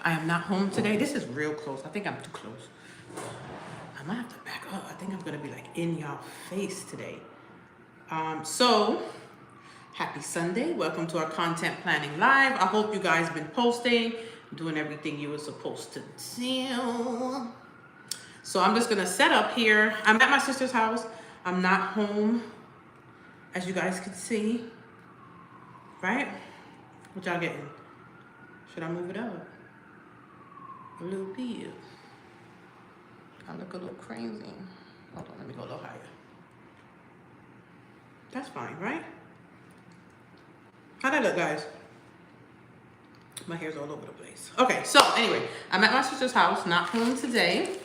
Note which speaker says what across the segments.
Speaker 1: I am not home today. This is real close. I think I'm too close. I might have to back up. I think I'm gonna be like in y'all face today. So happy Sunday. Welcome to our content planning live. I hope you guys been posting, doing everything you were supposed to do. So I'm just gonna set up here. I'm at my sister's house. I'm not home, as you guys can see. Right? What y'all getting? Should I move it up a little bit? I look a little crazy. Hold on, let me go a little higher. That's fine, right? How'd that look, guys? My hair's all over the place. Okay, so anyway, I'm at my sister's house, not home today,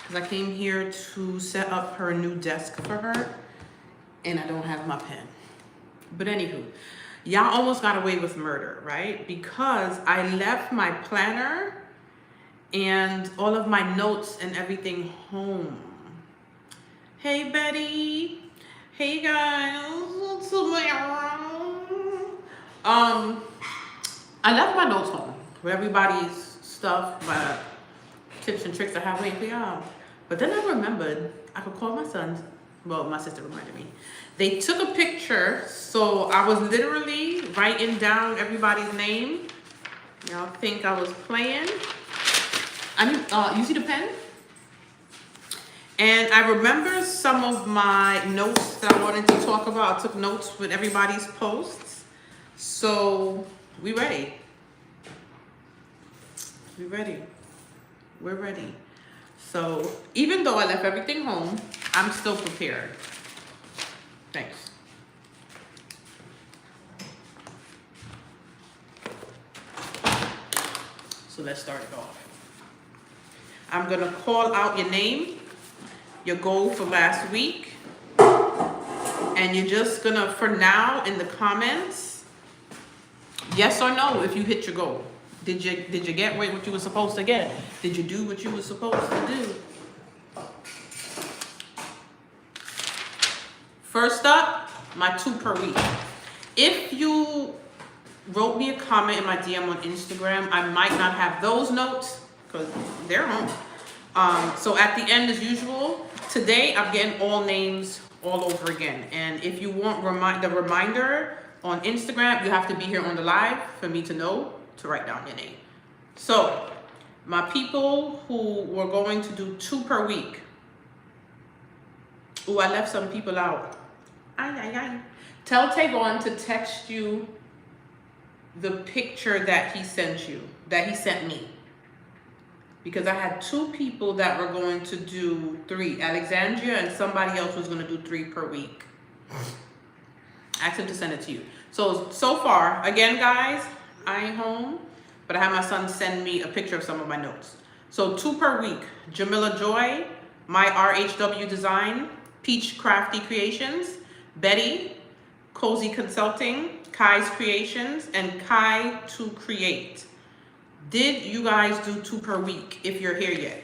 Speaker 1: because I came here to set up her new desk for her, and I don't have my pen. But anywho, y'all almost got away with murder, right? Because I left my planner and all of my notes and everything home. Hey, Betty. Hey, guys. I left my notes home with everybody's stuff, my tips and tricks I have waiting for y'all. But then I remembered I could call my sons. Well, my sister reminded me. They took a picture, so I was literally writing down everybody's name. Y'all think I was playing? You see the pen? And I remember some of my notes that I wanted to talk about. I took notes with everybody's posts. So we ready. We ready. We're ready. So even though I left everything home, I'm still prepared. Thanks. So let's start it off. I'm gonna call out your name, your goal for last week, and you're just gonna, for now, in the comments, yes or no if you hit your goal. Did you get what you were supposed to get? Did you do what you were supposed to do? First up, my 2 per week. If you wrote me a comment in my DM on Instagram, I might not have those notes because they're home. So at the end, as usual, today I'm getting all names all over again. And if you want the reminder on Instagram, you have to be here on the live for me to know to write down your name. So my people who were going to do 2 per week. Oh, I left some people out. Tell Tavon to text you the picture that he sent me. Because I had 2 people that were going to do 3. Alexandria and somebody else was going to do 3 per week. Ask him to send it to you. So far, again, guys, I ain't home, but I have my son send me a picture of some of my notes. So 2 per week. Jamila Joy, My RHW Design, Peach Crafty Creations, Betty, Cozy Consulting, Kai's Creations, and Kai to Create. Did you guys do 2 per week if you're here yet?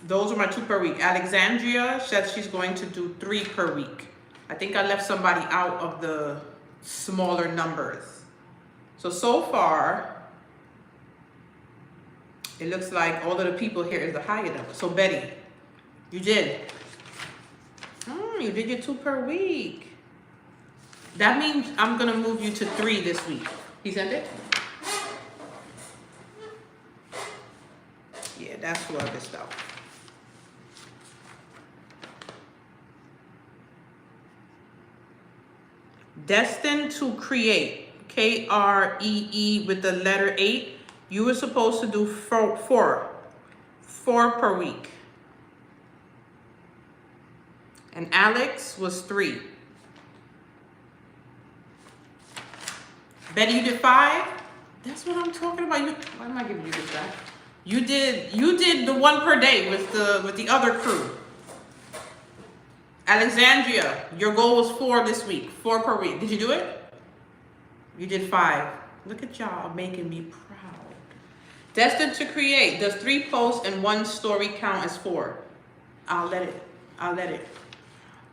Speaker 1: Those are my 2 per week. Alexandria says she's going to do 3 per week. I think I left somebody out of the smaller numbers. So far, it looks like all of the people here is the higher number. So Betty, you did. You did your 2 per week. That means I'm gonna move you to 3 this week. He sent it? Yeah, that's what I missed out. Destined to Create, Kree with the letter 8. You were supposed to do 4 per week. And Alex was 3. Betty, you did 5? That's what I'm talking about. Why am I giving you this back? You did the 1 per day with the other crew. Alexandria, your goal was 4 this week. 4 per week. Did you do it? You did 5. Look at y'all making me proud. Destined to Create. Does 3 posts and 1 story count as 4? I'll let it.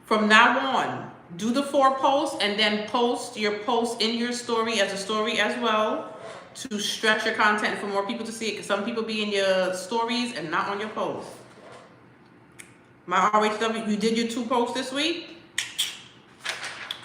Speaker 1: From now on, do the 4 posts and then post your post in your story as a story as well. to stretch your content for more people to see it, because some people be in your stories and not on your posts. My RHW, you did your 2 posts this week?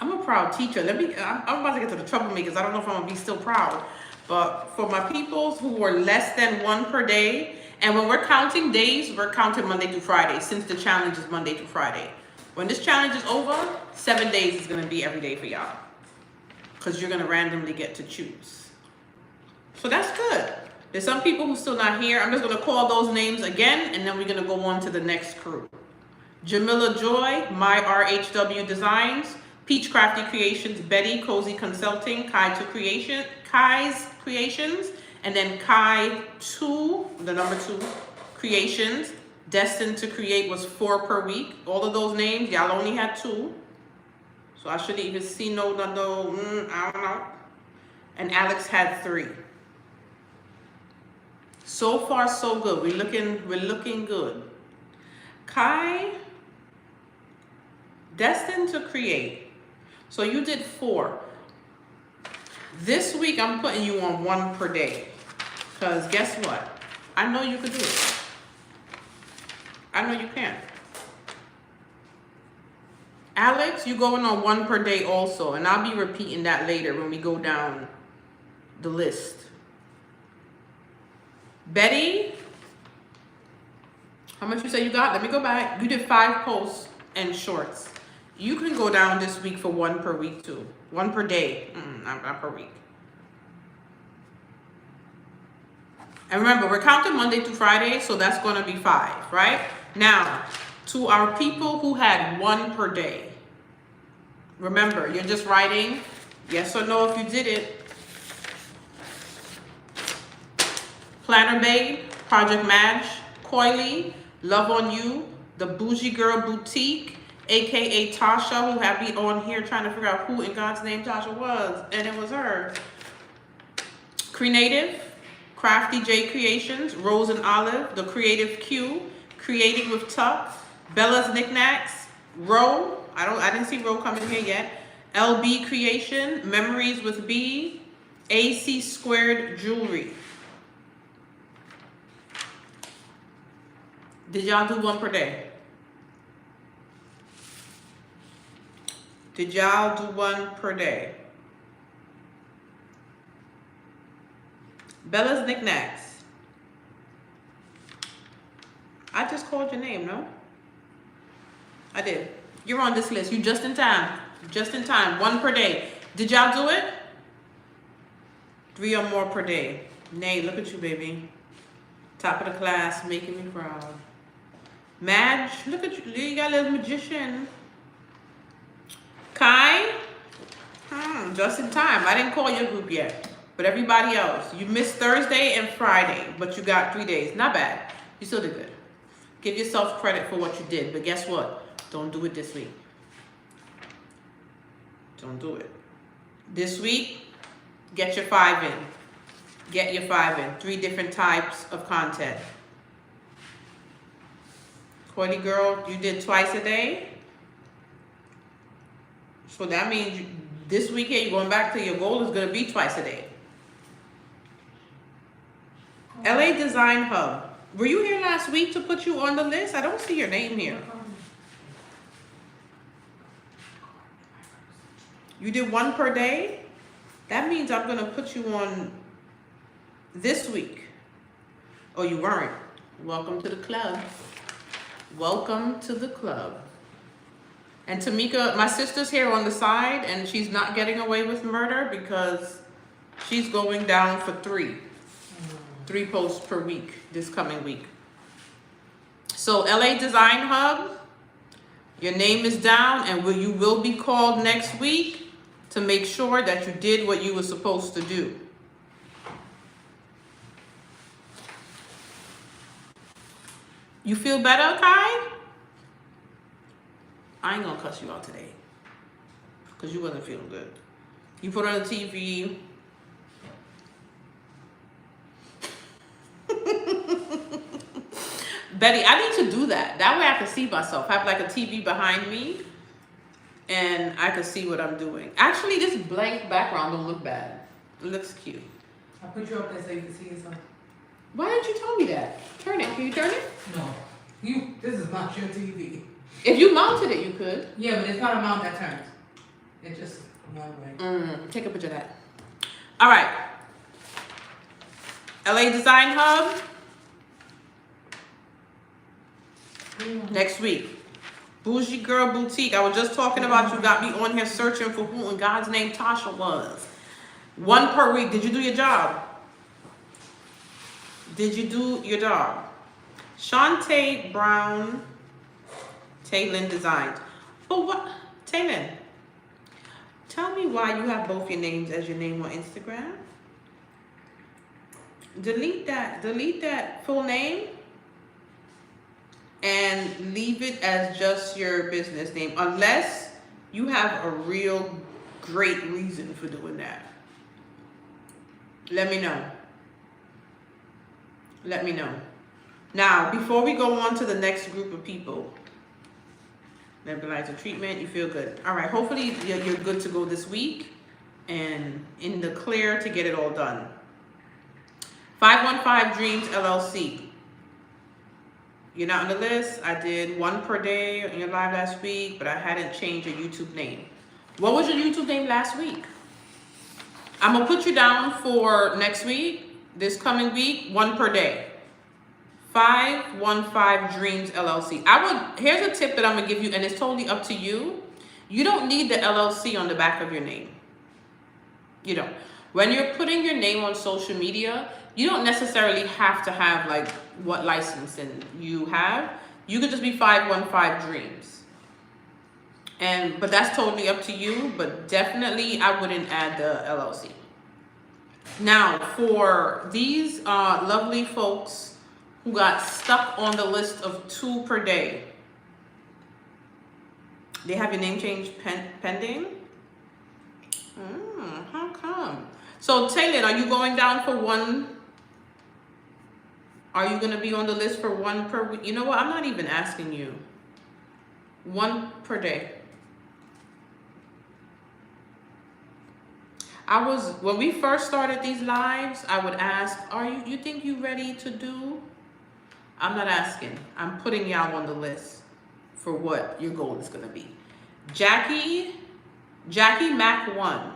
Speaker 1: I'm a proud teacher. I'm about to get to the troublemakers. I don't know if I'm gonna be still proud. But for my peoples who were less than 1 per day, and when we're counting days, we're counting Monday through Friday, since the challenge is Monday through Friday. When this challenge is over, 7 days is gonna be every day for y'all, because you're gonna randomly get to choose. So that's good. There's some people who's still not here. I'm just gonna call those names again, and then we're gonna go on to the next crew. Jamila Joy, My RHW Designs, Peach Crafty Creations, Betty Cozy Consulting, Kai's Creations, and then Kai 2, the number 2, Creations. Destined to Create was 4 per week. All of those names, y'all only had 2. So I should even see I don't know. And Alex had 3. So far, so good. We're looking good. Kai, Destined to Create. So you did 4. This week, I'm putting you on 1 per day. Because guess what? I know you can do it. I know you can. Alex, you going on 1 per day also. And I'll be repeating that later when we go down the list. Betty, how much you say you got? Let me go back. You did 5 posts and shorts. You can go down this week for 1 per week too. 1 per day, not per week. And remember, we're counting Monday through Friday, so that's gonna be 5, right? Now, to our people who had 1 per day, remember, you're just writing yes or no if you did it. Planner Babe, Project Madge, Coily, Love on You, The Bougie Girl Boutique, aka Tasha, who had me on here trying to figure out who in God's name Tasha was, and it was her. Creative, Crafty J Creations, Rose and Olive, The Creative Q, Creating with Tuck, Bella's Knickknacks, Ro, I didn't see Ro coming here yet, LB Creation, Memories with B, AC Squared Jewelry. Did y'all do 1 per day? Did y'all do 1 per day? Bella's Knickknacks. I just called your name, no? I did. You're on this list. You just in time. Just in time. 1 per day. Did y'all do it? 3 or more per day. Nay, look at you, baby. Top of the class, making me proud. Madge, look at you. You got a little magician. Kai, just in time. I didn't call your group yet. But everybody else, you missed Thursday and Friday, but you got 3 days. Not bad. You still did good. Give yourself credit for what you did. But guess what? Don't do it this week. Don't do it. This week, get your 5 in. Get your 5 in. 3 different types of content. Coily Girl, you did twice a day. So that means this weekend you're going back to your goal is going to be twice a day. LA Design Hub. Were you here last week to put you on the list? I don't see your name here. You did 1 per day? That means I'm going to put you on this week. Oh, you weren't. Welcome to the club. Welcome to the club. And Tamika, my sister's here on the side, and she's not getting away with murder because she's going down for 3. 3 posts per week this coming week. So LA Design Hub, your name is down, and you will be called next week to make sure that you did what you were supposed to do. You feel better, Kai? I ain't gonna cuss you out today because you wasn't feeling good. You put on the TV. Betty, I need to do that. That way I can see myself. Have like a TV behind me and I can see what I'm doing. Actually, this blank background don't look bad. It looks cute.
Speaker 2: I put you up there so you can see yourself.
Speaker 1: Why didn't you tell me that? Turn it. Can you turn it?
Speaker 2: No. This is not your TV.
Speaker 1: If you mounted it, you could.
Speaker 2: Yeah, but it's not a mount that turns. It's just one way.
Speaker 1: Take a picture of that. All right. LA Design Hub. Next week. Bougie Girl Boutique. I was just talking about you. Got me on here searching for who in God's name Tasha was. 1 per week. Did you do your job? Did you do your job? Shantae Brown. Taylin Designs. But what? Taylin, tell me why you have both your names as your name on Instagram. Delete that full name and leave it as just your business name, unless you have a real great reason for doing that. Let me know. Let me know. Now, before we go on to the next group of people, nebulizer treatment, you feel good. All right, hopefully you're good to go this week and in the clear to get it all done. 515 Dreams LLC. You're not on the list. I did 1 per day on your live last week, but I hadn't changed your YouTube name. What was your YouTube name last week? I'm gonna put you down for next week, this coming week, 1 per day. 515 Dreams LLC. Here's a tip that I'm gonna give you, and it's totally up to you. You don't need the LLC on the back of your name. You don't. When you're putting your name on social media, you don't necessarily have to have like what licensing you have. You could just be 515 Dreams. But that's totally up to you, but definitely I wouldn't add the LLC. Now, for these lovely folks who got stuck on the list of 2 per day, they have your name change pending? How come? So, Taylor, are you going down for 1? Are you going to be on the list for 1 per week? You know what? I'm not even asking you. 1 per day. When we first started these lives, I would ask, you think you ready to do? I'm not asking. I'm putting y'all on the list for what your goal is going to be. Jackie Mac 1.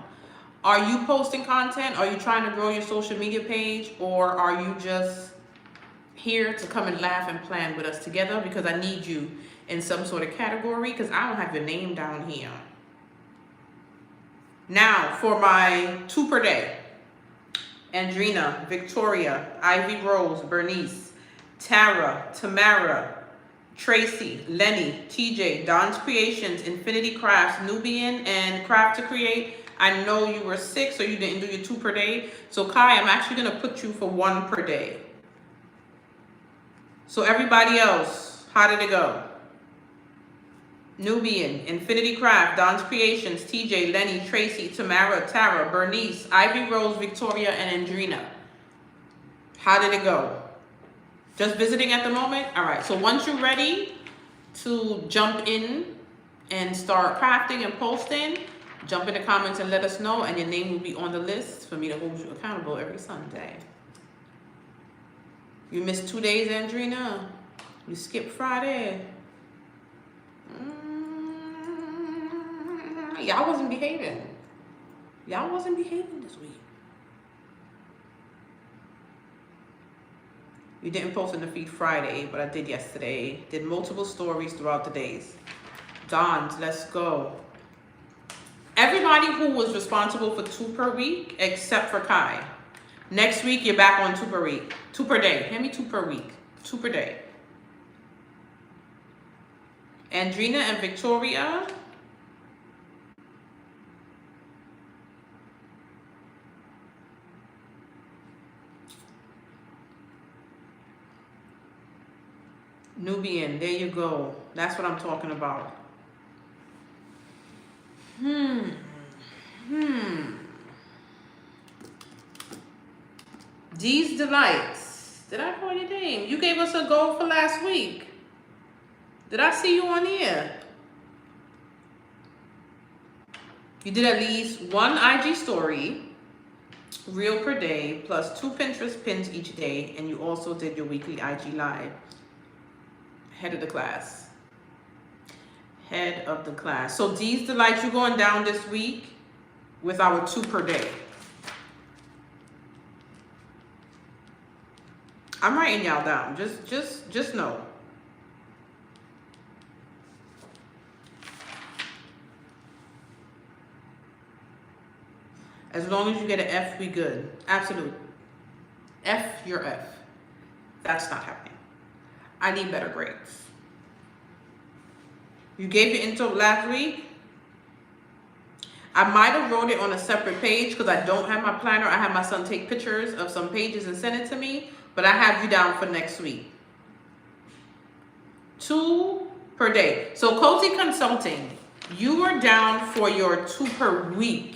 Speaker 1: Are you posting content? Are you trying to grow your social media page? Or are you just here to come and laugh and plan with us together? Because I need you in some sort of category, because I don't have your name down here. Now, for my 2 per day. Andrina, Victoria, Ivy Rose, Bernice, Tara, Tamara, Tracy, Lenny, TJ, Don's Creations, Infinity Crafts, Nubian, and Craft to Create. I know you were sick, so you didn't do your 2 per day. So Kai, I'm actually gonna put you for 1 per day. So everybody else, how did it go? Nubian, Infinity Craft, Don's Creations, TJ, Lenny, Tracy, Tamara, Tara, Bernice, Ivy Rose, Victoria, and Andrina. How did it go? Just visiting at the moment? All right, so once you're ready to jump in and start crafting and posting, jump in the comments and let us know, and your name will be on the list for me to hold you accountable every Sunday. You missed 2 days, Andrina. You skipped Friday. Y'all wasn't behaving. Y'all wasn't behaving this week. You didn't post in the feed Friday, but I did yesterday. Did multiple stories throughout the days. Don's, let's go. Everybody who was responsible for 2 per week, except for Kai. Next week, you're back on 2 per week. 2 per day. Hand me 2 per week. 2 per day. Andrina and Victoria. Nubian, there you go. That's what I'm talking about. D's Delights. Did I call your name? You gave us a goal for last week. Did I see you on here? You did at least 1 IG story reel per day plus 2 Pinterest pins each day, and you also did your weekly IG live. Head of the class. Head of the class. So these delights, you're going down this week with our 2 per day. I'm writing y'all down. Just know. As long as you get an F, we good. Absolute. F, you're F. That's not happening. I need better grades. You gave your intro last week. I might have wrote it on a separate page because I don't have my planner. I have my son take pictures of some pages and send it to me, but I have you down for next week. 2 per day. So Cozy Consulting, you are down for your 2 per week.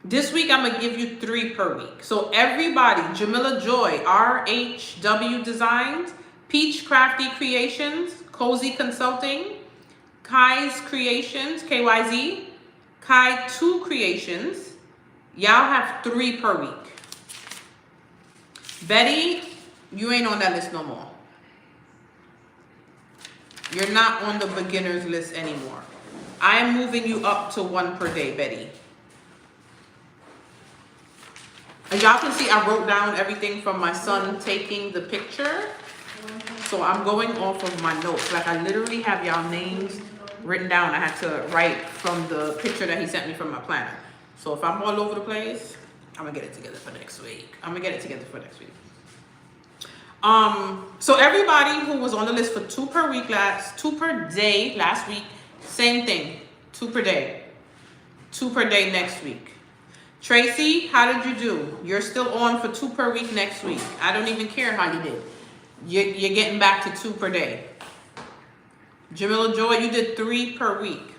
Speaker 1: This week, I'm going to give you 3 per week. So everybody, Jamila Joy, RHW Designs, Peach Crafty Creations, Cozy Consulting, Kai's Creations, KYZ, Kai 2 Creations, y'all have 3 per week. Betty, you ain't on that list no more. You're not on the beginners list anymore. I am moving you up to 1 per day, Betty. As y'all can see, I wrote down everything from my son taking the picture. So I'm going off of my notes. Like I literally have y'all names written down. I had to write from the picture that he sent me from my planner. So if I'm all over the place, I'm gonna get it together for next week. So everybody who was on the list for 2 per week 2 per day last week, same thing, 2 per day. 2 per day next week. Tracy, how did you do? You're still on for 2 per week next week. I don't even care how you did. You're getting back to 2 per day. Jamila Joy, you did 3 per week.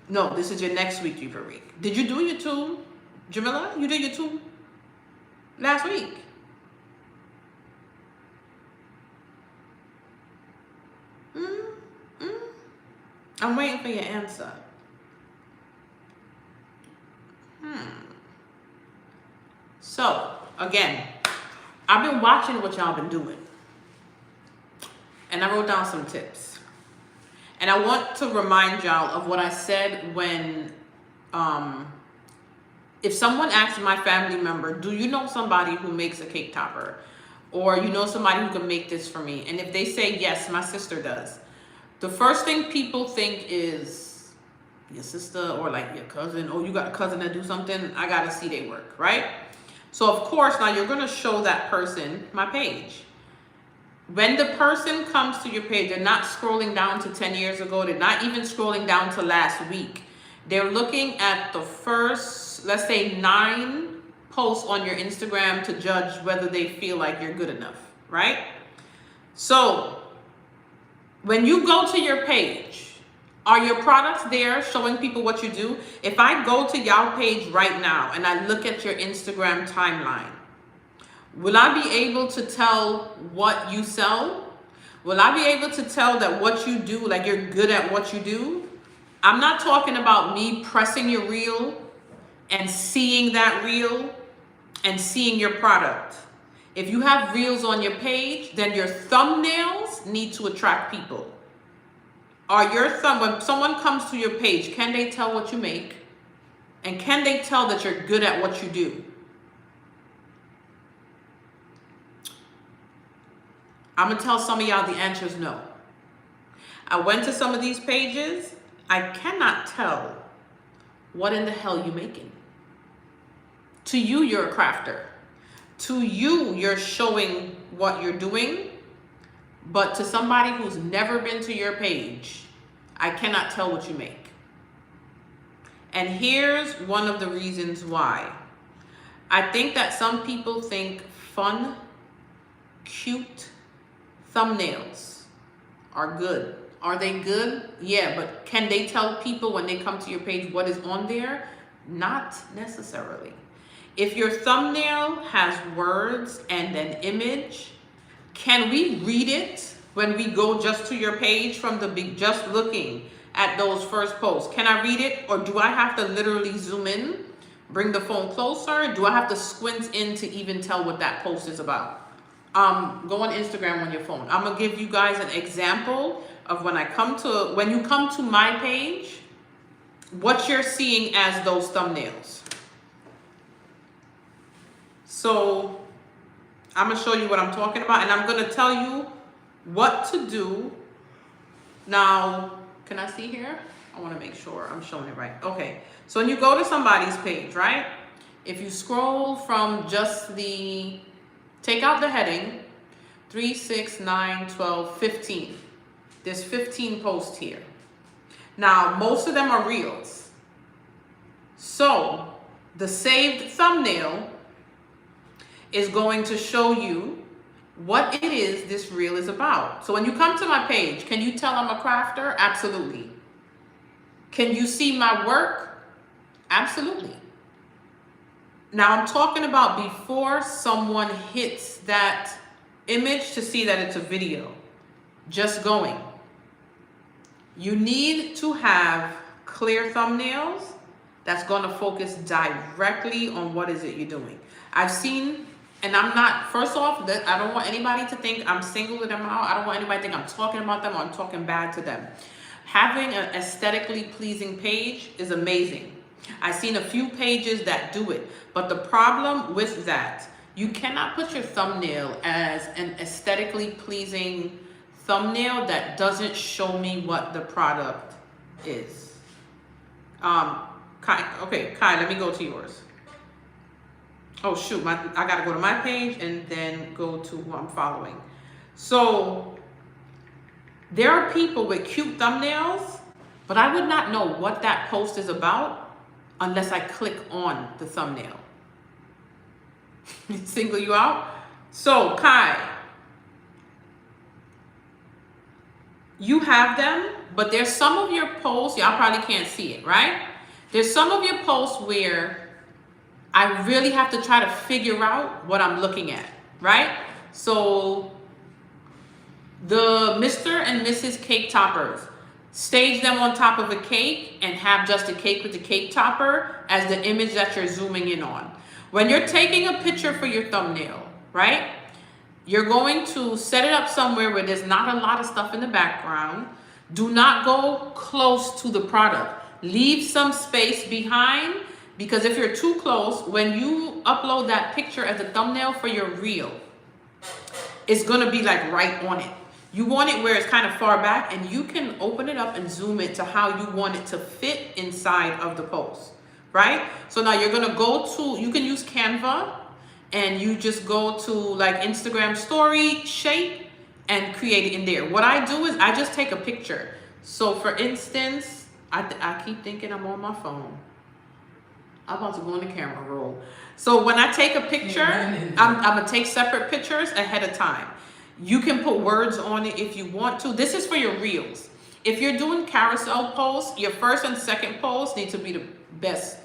Speaker 1: No, this is your next week 3 per week. Did you do your 2? Jamila, you did your 2 last week. I'm waiting for your answer. So, again, I've been watching what y'all been doing. And I wrote down some tips. And I want to remind y'all of what I said when, if someone asks my family member, do you know somebody who makes a cake topper? Or you know somebody who can make this for me? And if they say, yes, my sister does. The first thing people think is your sister or like your cousin. Oh, you got a cousin that do something? I got to see they work, right? So of course, now you're going to show that person my page. When the person comes to your page, they're not scrolling down to 10 years ago. They're not even scrolling down to last week. They're looking at the first, let's say 9 posts on your Instagram to judge whether they feel like you're good enough, right? So when you go to your page, are your products there showing people what you do? If I go to y'all page right now and I look at your Instagram timeline, will I be able to tell what you sell? Will I be able to tell that what you do, like you're good at what you do? I'm not talking about me pressing your reel and seeing that reel and seeing your product. If you have reels on your page, then your thumbnails need to attract people. When someone comes to your page, can they tell what you make? And can they tell that you're good at what you do? I'm going to tell some of y'all the answer is no. I went to some of these pages. I cannot tell what in the hell you're making. To you, you're a crafter. To you, you're showing what you're doing. But to somebody who's never been to your page, I cannot tell what you make. And here's one of the reasons why. I think that some people think fun, cute thumbnails are good. Are they good? Yeah, but can they tell people when they come to your page what is on there? Not necessarily. If your thumbnail has words and an image, can we read it when we go just to your page from the just looking at those first posts. Can I read it, or do I have to literally zoom in, bring the phone closer? Do I have to squint in to even tell what that post is about? Go on Instagram on your phone. I'm gonna give you guys an example of when you come to my page, what you're seeing as those thumbnails. So I'm gonna show you what I'm talking about, and I'm gonna tell you what to do. Now, can I see here? I wanna make sure I'm showing it right. Okay, so when you go to somebody's page, right? If you scroll from just take out the heading, 3, 6, 9, 12, 15. There's 15 posts here. Now, most of them are reels. So, the saved thumbnail is going to show you what it is this reel is about. So when you come to my page, can you tell I'm a crafter? Absolutely. Can you see my work? Absolutely. Now I'm talking about before someone hits that image to see that it's a video. Just going. You need to have clear thumbnails that's going to focus directly on what is it you're doing. I've seen, and I'm not, first off, that I don't want anybody to think I'm singling them out. I don't want anybody to think I'm talking about them or I'm talking bad to them. Having an aesthetically pleasing page is amazing. I've seen a few pages that do it, but the problem with that, you cannot put your thumbnail as an aesthetically pleasing thumbnail that doesn't show me what the product is. Okay, Kai, let me go to yours. Oh shoot, I gotta go to my page and then go to who I'm following. So there are people with cute thumbnails, but I would not know what that post is about unless I click on the thumbnail. Single you out? So Kai, you have them, but there's some of your posts, y'all probably can't see it, right? There's some of your posts where I really have to try to figure out what I'm looking at, right? So the Mr. and Mrs. Cake Toppers, stage them on top of a cake and have just a cake with the cake topper as the image that you're zooming in on. When you're taking a picture for your thumbnail, right? You're going to set it up somewhere where there's not a lot of stuff in the background. Do not go close to the product. Leave some space behind, because if you're too close, when you upload that picture as a thumbnail for your reel, it's gonna be like right on it. You want it where it's kind of far back, and you can open it up and zoom it to how you want it to fit inside of the post, right? So now you're gonna you can use Canva, and you just go to like Instagram story shape and create it in there. What I do is I just take a picture. So for instance, I keep thinking I'm on my phone. I'm about to go in the camera roll. So when I take a picture, I'm gonna take separate pictures ahead of time. You can put words on it if you want to. This is for your reels. If you're doing carousel posts, your first and second posts need to be the best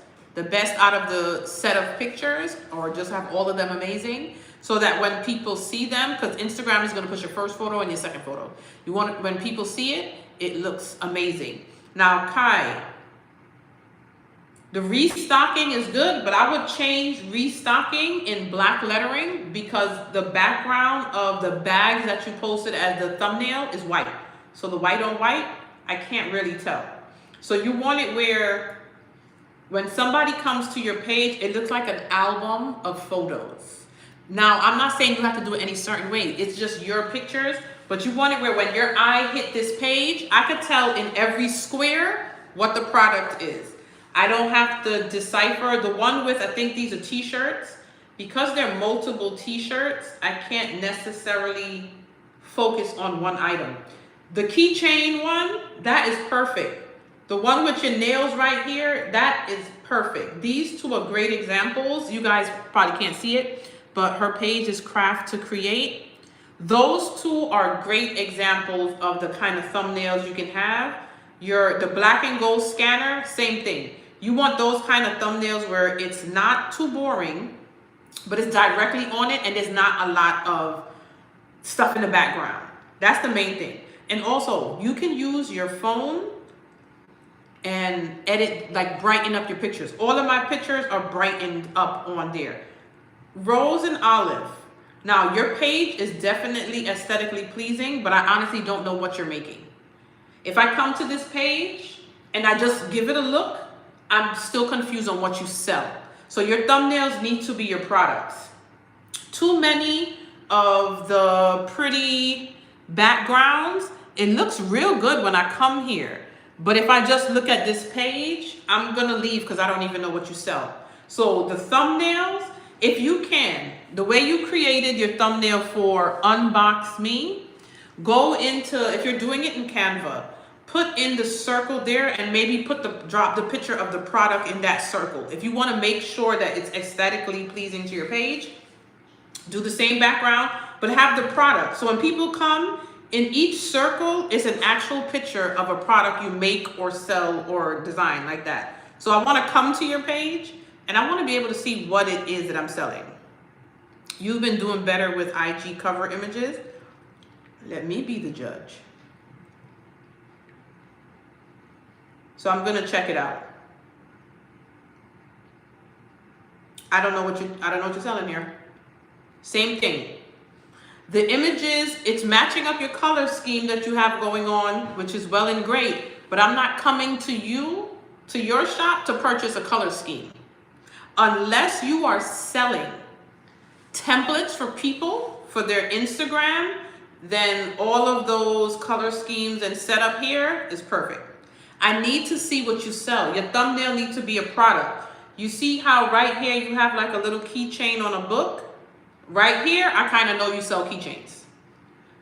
Speaker 1: out of the set of pictures, or just have all of them amazing, so that when people see them, because Instagram is gonna push your first photo and your second photo. You want, when people see it, it looks amazing. Now, Kai, the restocking is good, but I would change restocking in black lettering, because the background of the bags that you posted as the thumbnail is white. So the white on white, I can't really tell. So you want it where when somebody comes to your page, it looks like an album of photos. Now, I'm not saying you have to do it any certain way. It's just your pictures, but you want it where when your eye hit this page, I could tell in every square what the product is. I don't have to decipher. The one with, I think these are t-shirts. Because they're multiple t-shirts, I can't necessarily focus on one item. The keychain one, that is perfect. The one with your nails right here, that is perfect. These two are great examples. You guys probably can't see it, but her page is Craft to Create. Those two are great examples of the kind of thumbnails you can have. The black and gold scanner, same thing. You want those kind of thumbnails where it's not too boring, but it's directly on it and there's not a lot of stuff in the background. That's the main thing. And also, you can use your phone and edit, like brighten up your pictures. All of my pictures are brightened up on there. Rose and Olive. Now your page is definitely aesthetically pleasing, but I honestly don't know what you're making. If I come to this page and I just give it a look, I'm still confused on what you sell. So your thumbnails need to be your products. Too many of the pretty backgrounds, it looks real good when I come here. But if I just look at this page, I'm gonna leave because I don't even know what you sell. So the thumbnails, if you can, the way you created your thumbnail for Unbox Me, go into, if you're doing it in Canva, put in the circle there and maybe drop the picture of the product in that circle. If you want to make sure that it's aesthetically pleasing to your page, do the same background, but have the product. So when people come, in each circle is an actual picture of a product you make or sell or design like that. So I want to come to your page and I want to be able to see what it is that I'm selling. You've been doing better with IG cover images. Let me be the judge. So I'm gonna check it out. I don't know what you're selling here. Same thing. The images, it's matching up your color scheme that you have going on, which is well and great, but I'm not coming to you, to your shop to purchase a color scheme. Unless you are selling templates for people, for their Instagram, then all of those color schemes and setup here is perfect. I need to see what you sell. Your thumbnail needs to be a product. You see how right here you have like a little keychain on a book? Right here, I kind of know you sell keychains.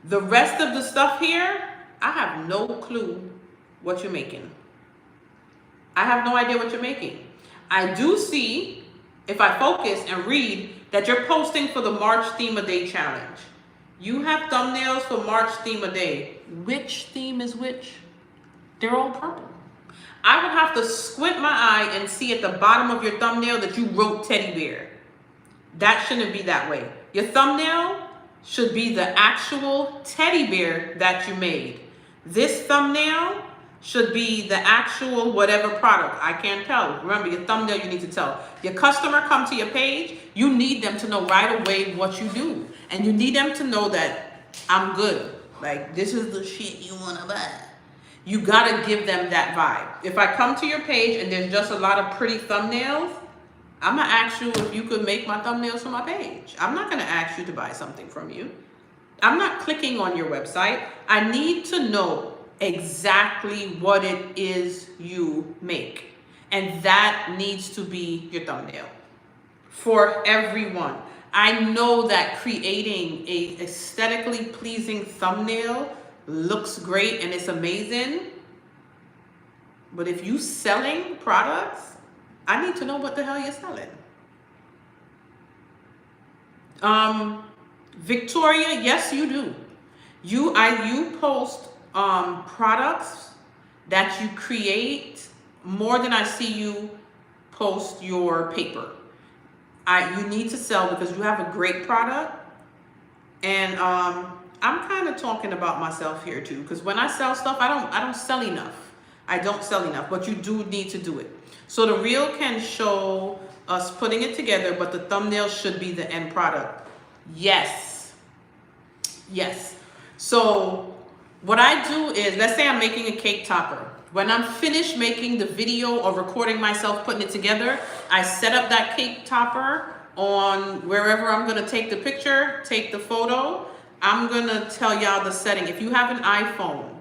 Speaker 1: The rest of the stuff here, I have no clue what you're making. I have no idea what you're making. I do see, if I focus and read, that you're posting for the March Theme a Day challenge. You have thumbnails for March Theme a Day. Which theme is which? They're all purple. I would have to squint my eye and see at the bottom of your thumbnail that you wrote teddy bear. That shouldn't be that way. Your thumbnail should be the actual teddy bear that you made. This thumbnail should be the actual whatever product. I can't tell. Remember, your thumbnail, you need to tell. Your customer come to your page, you need them to know right away what you do. And you need them to know that I'm good. Like, this is the shit you want to buy. You got to give them that vibe. If I come to your page and there's just a lot of pretty thumbnails, I'm going to ask you if you could make my thumbnails for my page. I'm not going to ask you to buy something from you. I'm not clicking on your website. I need to know exactly what it is you make. And that needs to be your thumbnail for everyone. I know that creating a aesthetically pleasing thumbnail looks great and it's amazing. But if you selling products, I need to know what the hell you're selling. Victoria, yes, you do. You post products that you create more than I see you post your paper. You need to sell because you have a great product. And I'm kind of talking about myself here too, because when I sell stuff, I don't sell enough. I don't sell enough, but you do need to do it. So the reel can show us putting it together, but the thumbnail should be the end product. Yes. Yes. So what I do is, let's say I'm making a cake topper. When I'm finished making the video or recording myself putting it together, I set up that cake topper on wherever I'm going to take the picture, take the photo. I'm going to tell y'all the setting. If you have an iPhone,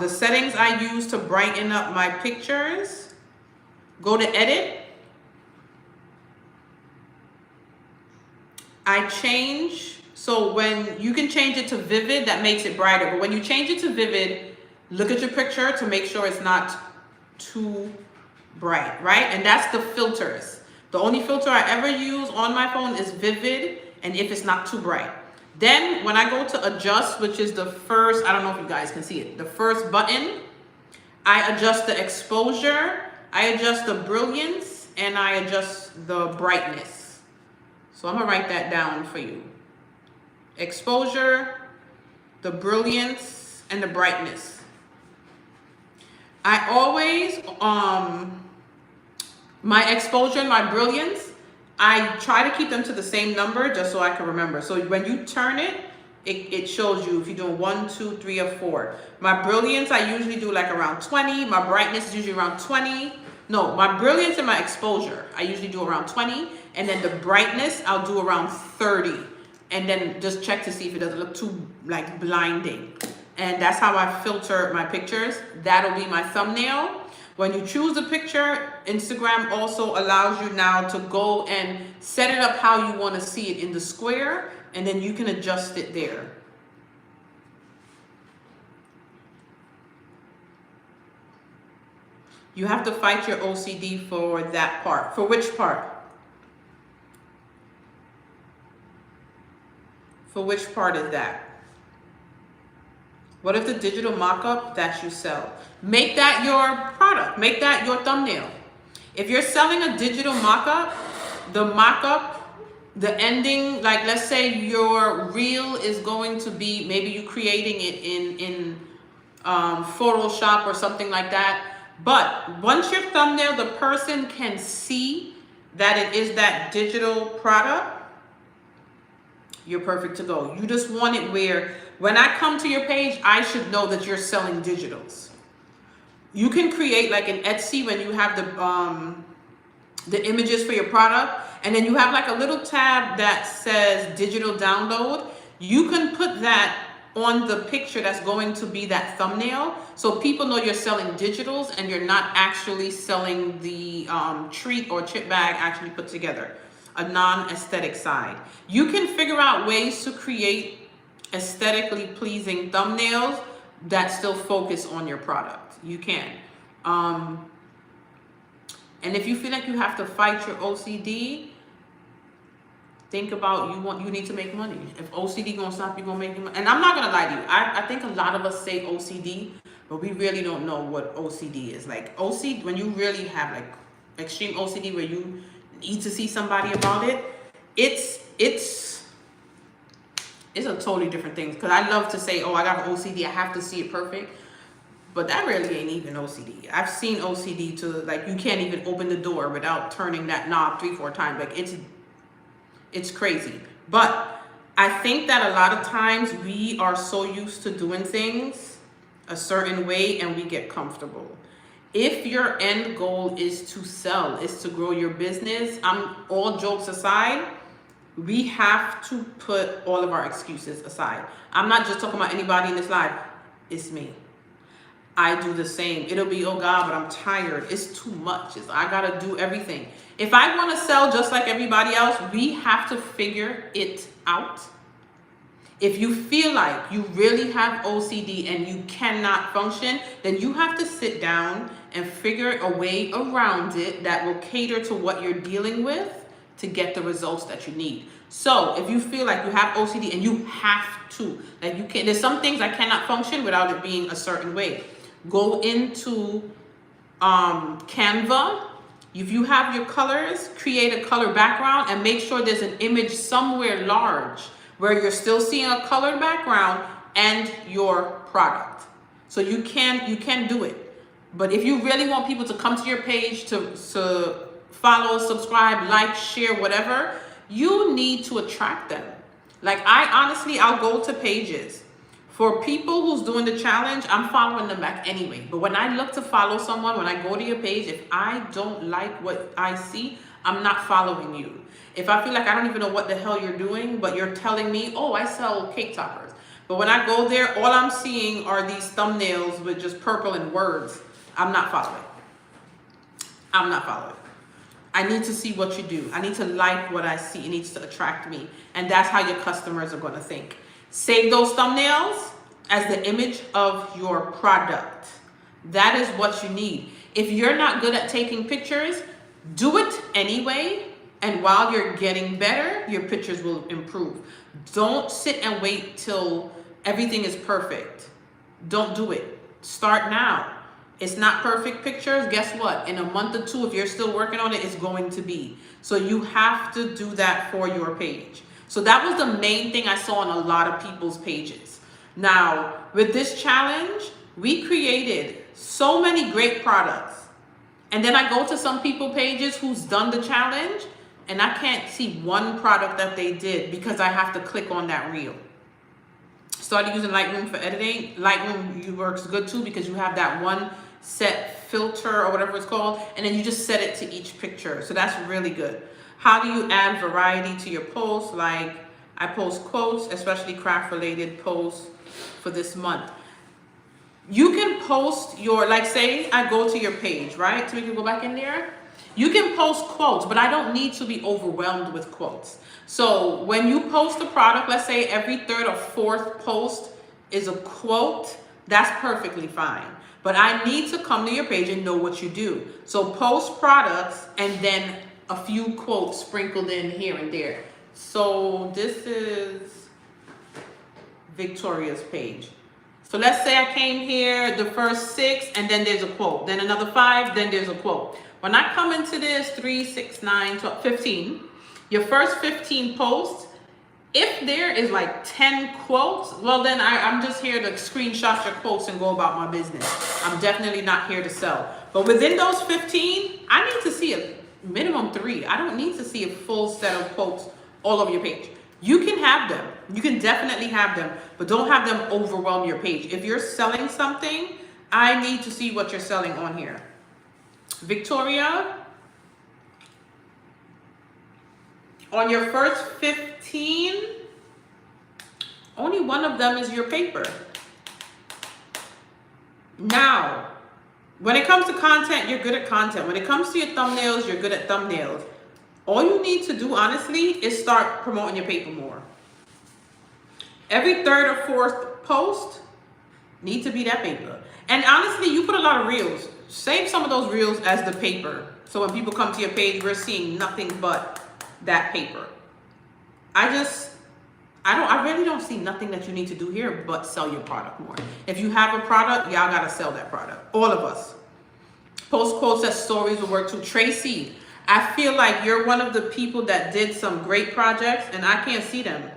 Speaker 1: the settings I use to brighten up my pictures, go to edit. I change, so when you can change it to vivid, that makes it brighter. But when you change it to vivid, look at your picture to make sure it's not too bright, right? And that's the filters. The only filter I ever use on my phone is vivid, and if it's not too bright. Then when I go to adjust, which is the first, I don't know if you guys can see it, the first button, I adjust the exposure, I adjust the brilliance, and I adjust the brightness. So I'm gonna write that down for you. Exposure, the brilliance, and the brightness. I always, my exposure and my brilliance, I try to keep them to the same number just so I can remember. So when you turn it, it shows you if you're doing 1, 2, 3, or 4. My brilliance, I usually do like around 20. My brightness is usually around 20. No, my brilliance and my exposure, I usually do around 20. And then the brightness, I'll do around 30. And then just check to see if it doesn't look too like blinding. And that's how I filter my pictures. That'll be my thumbnail. When you choose a picture, Instagram also allows you now to go and set it up how you want to see it in the square, and then you can adjust it there. You have to fight your OCD for that part. For which part? For which part is that? What if the digital mock-up that you sell? Make that your product. Make that your thumbnail. If you're selling a digital mock-up, the mock-up, the ending, like let's say your reel is going to be, maybe you creating it in Photoshop or something like that. But once your thumbnail, the person can see that it is that digital product, you're perfect to go. You just want it where when I come to your page, I should know that you're selling digitals. You can create like an Etsy when you have the images for your product, and then you have like a little tab that says digital download. You can put that on the picture that's going to be that thumbnail, so people know you're selling digitals and you're not actually selling the treat or chip bag actually put together, a non-aesthetic side. You can figure out ways to create aesthetically pleasing thumbnails that still focus on your product. You can. And if you feel like you have to fight your OCD, think about you need to make money. If OCD gonna stop you, gonna make money. And I'm not gonna lie to you. I think a lot of us say OCD, but we really don't know what OCD is. Like OCD, when you really have like extreme OCD where you need to see somebody about it, it's a totally different thing. Because I love to say, oh, I got OCD, I have to see it perfect. But that really ain't even OCD. I've seen OCD to like you can't even open the door without turning that knob 3-4 times. Like it's crazy. But I think that a lot of times we are so used to doing things a certain way and we get comfortable. If your end goal is to sell, is to grow your business, all jokes aside, we have to put all of our excuses aside. I'm not just talking about anybody in this life. It's me. I do the same. It'll be, oh God, but I'm tired. It's too much. I gotta do everything. If I want to sell just like everybody else, we have to figure it out. If you feel like you really have OCD and you cannot function, then you have to sit down and figure a way around it that will cater to what you're dealing with to get the results that you need. So if you feel like you have OCD and you have to, like you can't, there's some things I cannot function without it being a certain way. Go into Canva. If you have your colors, create a color background and make sure there's an image somewhere large where you're still seeing a colored background and your product. So you can do it. But if you really want people to come to your page to follow, subscribe, like, share, whatever, you need to attract them. Like I'll go to pages. For people who's doing the challenge, I'm following them back anyway. But when I look to follow someone, when I go to your page, if I don't like what I see, I'm not following you. If I feel like I don't even know what the hell you're doing, but you're telling me, oh, I sell cake toppers. But when I go there, all I'm seeing are these thumbnails with just purple and words. I'm not following. I'm not following. I need to see what you do. I need to like what I see. It needs to attract me. And that's how your customers are going to think. Save those thumbnails as the image of your product. That is what you need. If you're not good at taking pictures, do it anyway. And while you're getting better, your pictures will improve. Don't sit and wait till everything is perfect. Don't do it. Start now. It's not perfect pictures. Guess what? In a month or two, if you're still working on it, it's going to be. So you have to do that for your page. So that was the main thing I saw on a lot of people's pages. Now, with this challenge, we created so many great products. And then I go to some people pages who's done the challenge, and I can't see one product that they did because I have to click on that reel. Started using Lightroom for editing. Lightroom works good too because you have that one set filter or whatever it's called, and then you just set it to each picture. So that's really good. How do you add variety to your posts? Like, I post quotes, especially craft related posts for this month. You can post your, like say I go to your page, right? So we can go back in there. You can post quotes, but I don't need to be overwhelmed with quotes. So when you post a product, let's say every third or fourth post is a quote, that's perfectly fine. But I need to come to your page and know what you do. So post products and then a few quotes sprinkled in here and there. So this is Victoria's page. So let's say I came here, the first 6, and then there's a quote. Then another 5, then there's a quote. When I come into this 3, 6, 9, 12, 15, your first 15 posts, if there is like 10 quotes, well then I'm just here to screenshot your quotes and go about my business. I'm definitely not here to sell. But within those 15, I need to see a minimum 3. I don't need to see a full set of quotes all over your page. You can have them. You can definitely have them, but don't have them overwhelm your page. If you're selling something, I need to see what you're selling on here. Victoria, on your first 15, only one of them is your paper. Now, when it comes to content, you're good at content. When it comes to your thumbnails, you're good at thumbnails. All you need to do, honestly, is start promoting your paper more. Every third or fourth post needs to be that paper. And honestly, you put a lot of reels. Save some of those reels as the paper. So when people come to your page, we're seeing nothing but that paper. I really don't see nothing that you need to do here but sell your product more. If you have a product, y'all gotta sell that product. All of us. Post quotes as stories will work too. Tracy, I feel like you're one of the people that did some great projects and I can't see them.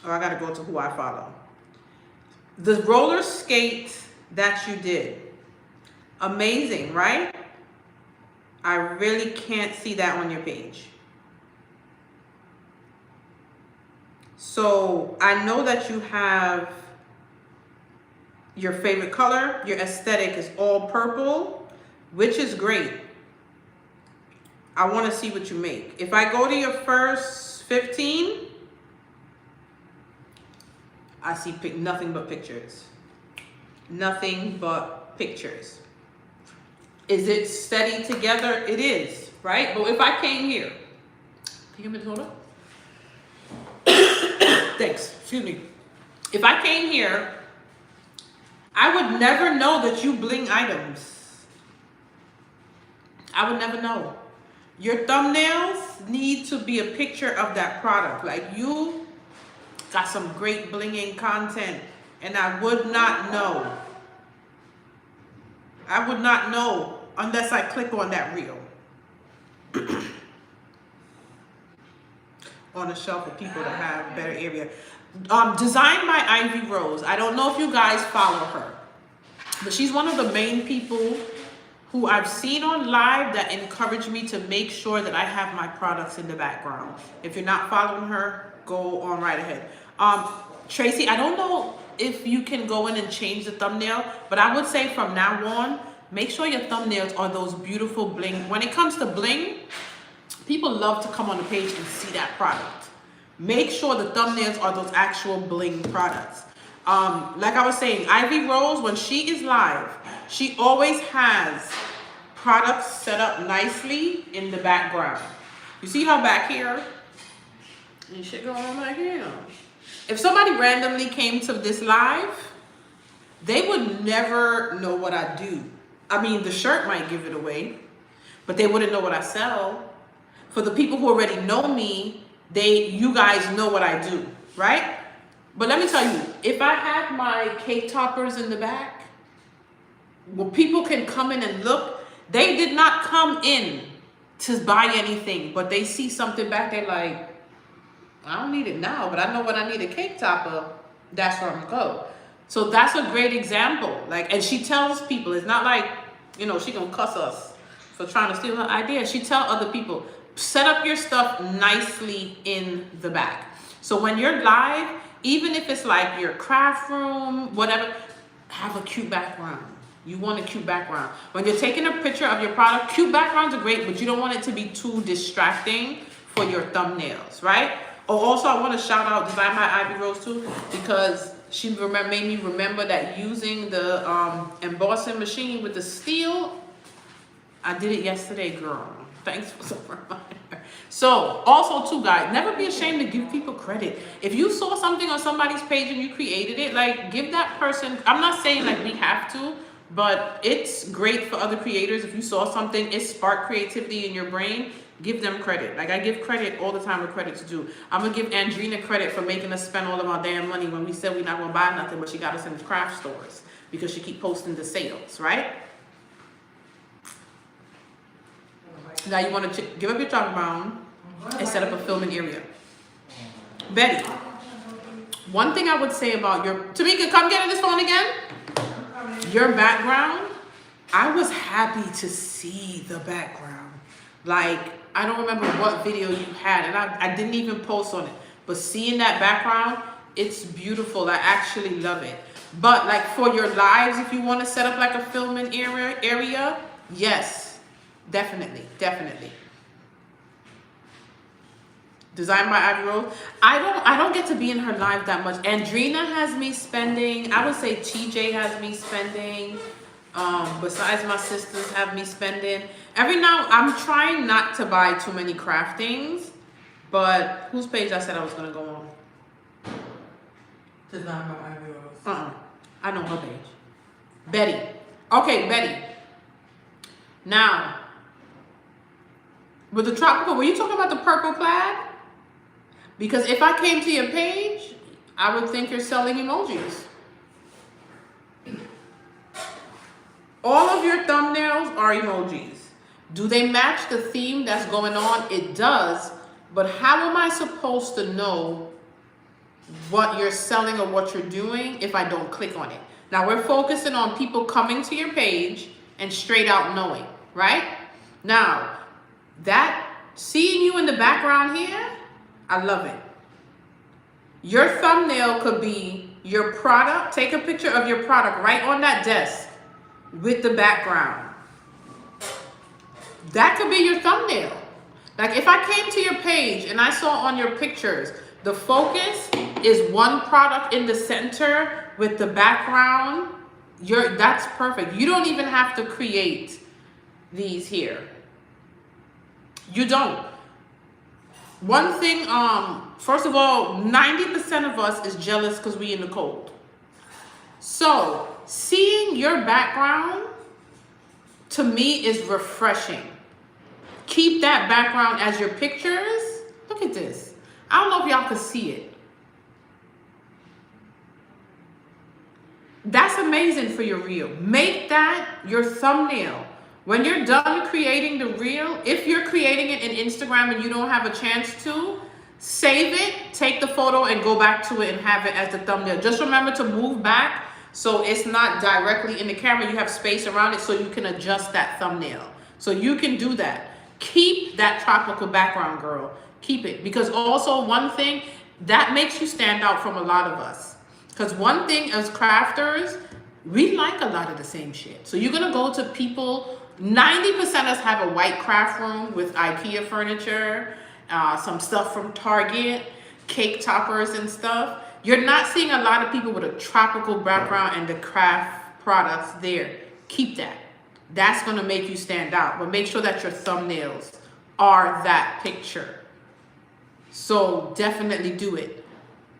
Speaker 1: Oh, I gotta go to who I follow. The roller skate that you did, amazing, right? I really can't see that on your page. So I know that you have your favorite color, your aesthetic is all purple, which is great. I want to see what you make. If I go to your first 15, I see nothing but pictures. Nothing but pictures. Is it steady together? It is, right? But if I came here, take a minute, hold up. Thanks, excuse me. If I came here, I would never know that you bling items. I would never know. Your thumbnails need to be a picture of that product. Like you got some great blinging content and I would not know. I would not know unless I click on that reel. On a shelf for people to have better area. Designed by Ivy Rose. I don't know if you guys follow her, but she's one of the main people who I've seen on live that encourage me to make sure that I have my products in the background. If you're not following her, go on right ahead. Tracy, I don't know if you can go in and change the thumbnail, but I would say from now on, make sure your thumbnails are those beautiful bling. When it comes to bling, people love to come on the page and see that product. Make sure the thumbnails are those actual bling products. Like I was saying, Ivy Rose, when she is live, she always has products set up nicely in the background. You see how back here, and shit going on back here. If somebody randomly came to this live, they would never know what I do. I mean, the shirt might give it away, but they wouldn't know what I sell. For the people who already know me, you guys know what I do, right? But let me tell you, if I had my cake toppers in the back, well, people can come in and look. They did not come in to buy anything, but they see something back, they're like, I don't need it now, but I know when I need a cake topper, that's where I'm gonna go. So that's a great example. Like, and she tells people, it's not like, you know, she gonna cuss us for trying to steal her idea. She tell other people, set up your stuff nicely in the back. So when you're live, even if it's like your craft room, whatever, have a cute background. You want a cute background. When you're taking a picture of your product, cute backgrounds are great, but you don't want it to be too distracting for your thumbnails, right? Oh, also I want to shout out Design by Ivy Rose too, because she made me remember that using the embossing machine with the steel, I did it yesterday, girl. Thanks for the reminder. So, also too, guys, never be ashamed to give people credit. If you saw something on somebody's page and you created it, like, give that person, I'm not saying like we have to, but it's great for other creators. If you saw something, it sparked creativity in your brain, give them credit. Like, I give credit all the time where credit's due. I'm gonna give Andrina credit for making us spend all of our damn money when we said we're not gonna buy nothing, but she got us in craft stores because she keep posting the sales, right? Now you want to give up your chalk brown and set up a filming area. Betty, one thing I would say about your, Tamika, come get in this phone again. Your background, I was happy to see the background. Like, I don't remember what video you had, and I didn't even post on it, but seeing that background, it's beautiful. I actually love it. But like for your lives, if you want to set up like a filming area, yes. Definitely. Designed by Ivy Rose. I don't get to be in her live that much. Andrina has me spending. I would say TJ has me spending. Besides my sisters have me spending. Every now I'm trying not to buy too many craft things. But whose page I said I was gonna go on?
Speaker 2: Designed by Ivy Rose.
Speaker 1: I know her page. Betty. Okay, Betty. Now, with the tropical, were you talking about the purple plaid? Because if I came to your page, I would think you're selling emojis. All of your thumbnails are emojis. Do they match the theme that's going on? It does, but how am I supposed to know what you're selling or what you're doing if I don't click on it? Now we're focusing on people coming to your page and straight out knowing, right? Now, that seeing you in the background here, I love it. Your thumbnail could be your product. Take a picture of your product right on that desk with the background. That could be your thumbnail. Like if I came to your page and I saw on your pictures, the focus is one product in the center with the background, that's perfect. You don't even have to create these here. You don't. One thing, first of all, 90% of us is jealous because we in the cold. So seeing your background to me is refreshing. Keep that background as your pictures. Look at this. I don't know if y'all can see it. That's amazing for your reel. Make that your thumbnail. When you're done creating the reel, if you're creating it in Instagram and you don't have a chance to, save it, take the photo and go back to it and have it as the thumbnail. Just remember to move back so it's not directly in the camera. You have space around it so you can adjust that thumbnail. So you can do that. Keep that tropical background, girl. Keep it. Because also one thing, that makes you stand out from a lot of us. Because one thing as crafters, we like a lot of the same shit. So you're going to go to people, 90% of us have a white craft room with IKEA furniture, some stuff from Target, cake toppers and stuff. You're not seeing a lot of people with a tropical background and the craft products there. Keep that. That's going to make you stand out. But make sure that your thumbnails are that picture. So definitely do it.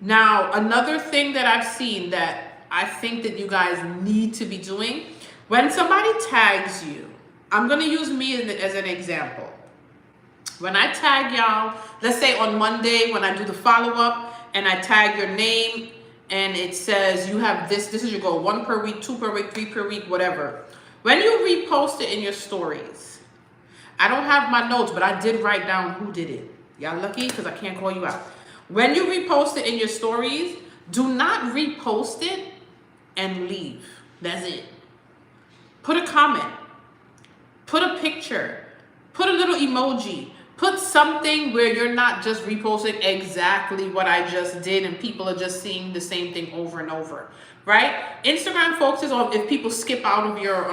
Speaker 1: Now, another thing that I've seen that I think that you guys need to be doing, when somebody tags you, I'm going to use me as an example. When I tag y'all, let's say on Monday when I do the follow-up and I tag your name and it says you have this is your goal, 1 per week, 2 per week, 3 per week, whatever. When you repost it in your stories, I don't have my notes, but I did write down who did it. Y'all lucky because I can't call you out. When you repost it in your stories, do not repost it and leave. That's it. Put a comment, put a picture, put a little emoji, put something where you're not just reposting exactly what I just did and people are just seeing the same thing over and over, right? Instagram focuses on if people skip out of your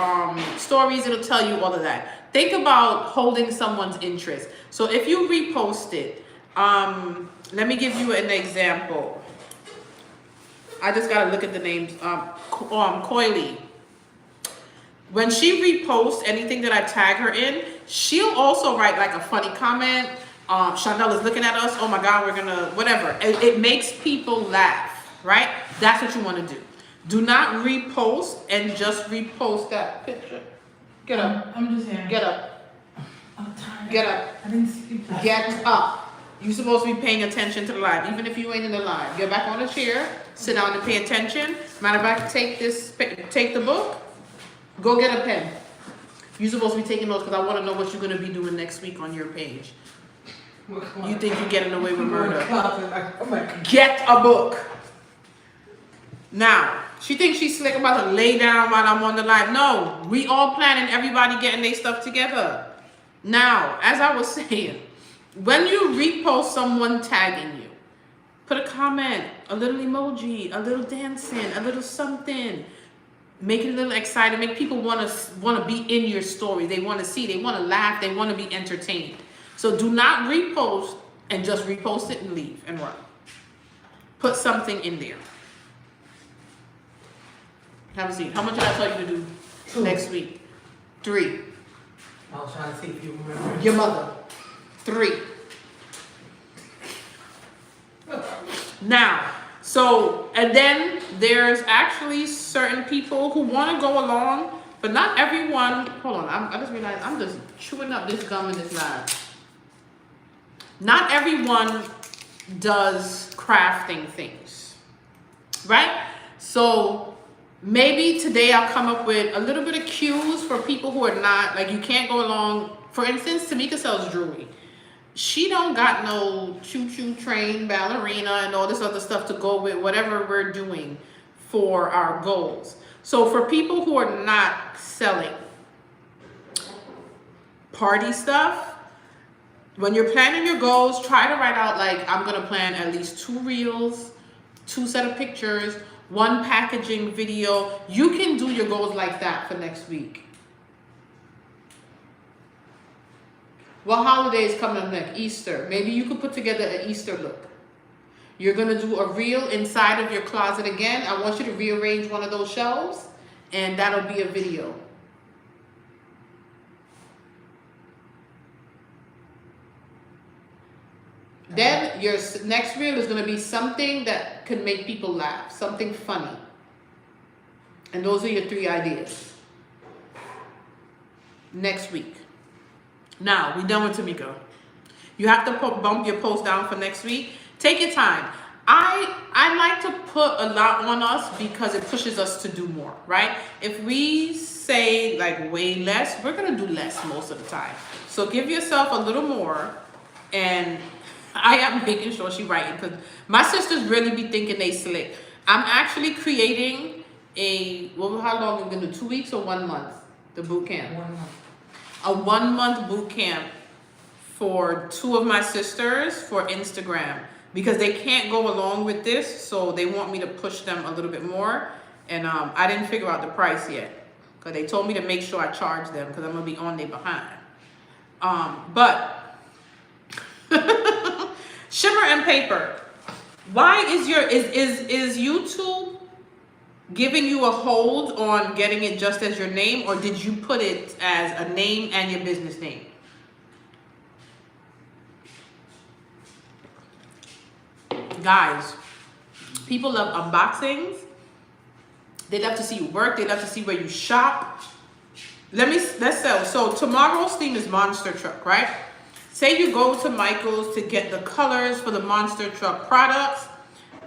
Speaker 1: stories, it'll tell you all of that. Think about holding someone's interest. So if you repost it, let me give you an example. I just gotta look at the names. Coily. When she reposts anything that I tag her in, she'll also write like a funny comment. Chanel is looking at us. Oh my God, we're gonna, whatever. It makes people laugh, right? That's what you wanna do. Do not repost and just repost that picture. Get up.
Speaker 2: I'm just here.
Speaker 1: Get up.
Speaker 2: I'm tired.
Speaker 1: Get up.
Speaker 2: I didn't sleep.
Speaker 1: Get up. You're supposed to be paying attention to the live, even if you ain't in the live. Get back on the chair, sit down and pay attention. Matter of fact, take the book. Go get a pen. You're supposed to be taking notes because I want to know what you're going to be doing next week on your page. You think you're getting away with murder. Get a book. Now, she thinks she's slick about to lay down while I'm on the live. No, we all planning everybody getting their stuff together. Now, as I was saying, when you repost someone tagging you, put a comment, a little emoji, a little dancing, a little something. Make it a little exciting. Make people want to be in your story. They want to see. They want to laugh. They want to be entertained. So do not repost and just repost it and leave and run. Put something in there. Have a seat. How much did I tell you to do
Speaker 2: 2.
Speaker 1: next week? 3.
Speaker 2: I was trying to see if you remember.
Speaker 1: Your mother. 3. Now, so, and then there's actually certain people who want to go along, but not everyone. Hold on, I just realized I'm just chewing up this gum in this live. Not everyone does crafting things, right? So maybe today I'll come up with a little bit of cues for people who are not, like, you can't go along. For instance, Tamika sells jewelry. She don't got no choo-choo train ballerina and all this other stuff to go with whatever we're doing for our goals. So for people who are not selling party stuff, when you're planning your goals, try to write out like, I'm gonna plan at least 2 reels, 2 set of pictures, 1 packaging video. You can do your goals like that for next week. What holiday is coming up next? Easter. Maybe you could put together an Easter look. You're going to do a reel inside of your closet again. I want you to rearrange one of those shelves, and that'll be a video. Then your next reel is going to be something that can make people laugh, something funny. And those are your 3 ideas. Next week. Now, we're done with Tamika. You have to bump your post down for next week. Take your time. I like to put a lot on us because it pushes us to do more, right? If we say like way less, we're going to do less most of the time. So give yourself a little more. And I am making sure she's writing because my sisters really be thinking they slick. I'm actually creating how long are we going to do? 2 weeks or 1 month? The boot camp.
Speaker 2: 1 month.
Speaker 1: A 1-month boot camp for 2 of my sisters for Instagram because they can't go along with this, so they want me to push them a little bit more. And I didn't figure out the price yet because they told me to make sure I charge them because I'm gonna be on their behind. But Shimmer and Paper. Why is is YouTube giving you a hold on getting it just as your name, or did you put it as a name and your business name? Guys, people love unboxings. They love to see you work. They love to see where you shop. Let's sell. So tomorrow's theme is Monster Truck, right? Say you go to Michael's to get the colors for the Monster Truck products.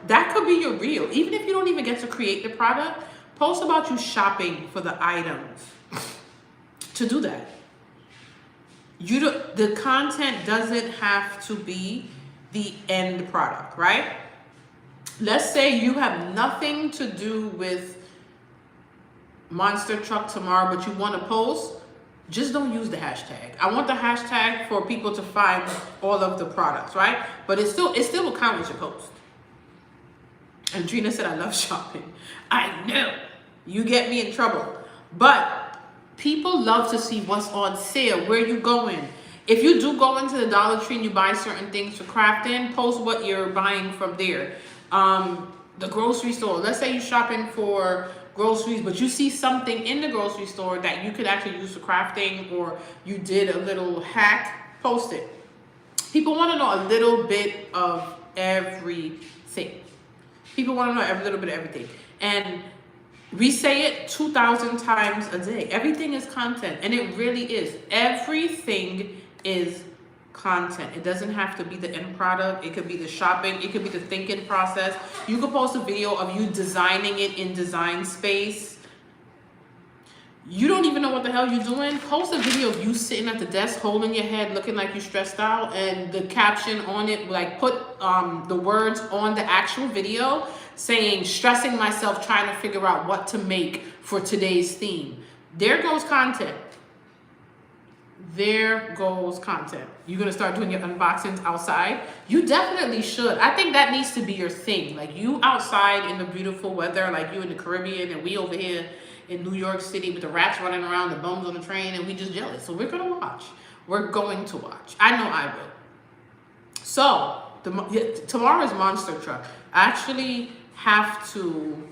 Speaker 1: That could be your reel. Even if you don't even get to create the product, post about you shopping for the items. To do that, the content doesn't have to be the end product, right? Let's say you have nothing to do with monster truck tomorrow, but you want to post, just don't use the hashtag. I want the hashtag for people to find all of the products, right? But it still will count as your post. And Trina said, I love shopping. I know. You get me in trouble. But people love to see what's on sale, where you going. If you do go into the Dollar Tree and you buy certain things for crafting, post what you're buying from there. The grocery store, let's say you're shopping for groceries, but you see something in the grocery store that you could actually use for crafting, or you did a little hack, post it. People want to know a little bit of everything. People want to know every little bit of everything. And we say it 2,000 times a day. Everything is content, and it really is. Everything is content. It doesn't have to be the end product. It could be the shopping. It could be the thinking process. You could post a video of you designing it in Design Space. You don't even know what the hell you're doing. Post a video of you sitting at the desk, holding your head, looking like you're stressed out, and the caption on it, like put the words on the actual video saying, stressing myself trying to figure out what to make for today's theme. There goes content. There goes content. You're going to start doing your unboxings outside? You definitely should. I think that needs to be your thing. Like you outside in the beautiful weather, like you in the Caribbean and we over here in New York City with the rats running around, the bums on the train, and we just jealous. So we're going to watch. We're going to watch. I know I will. So tomorrow is Monster Truck. I actually have to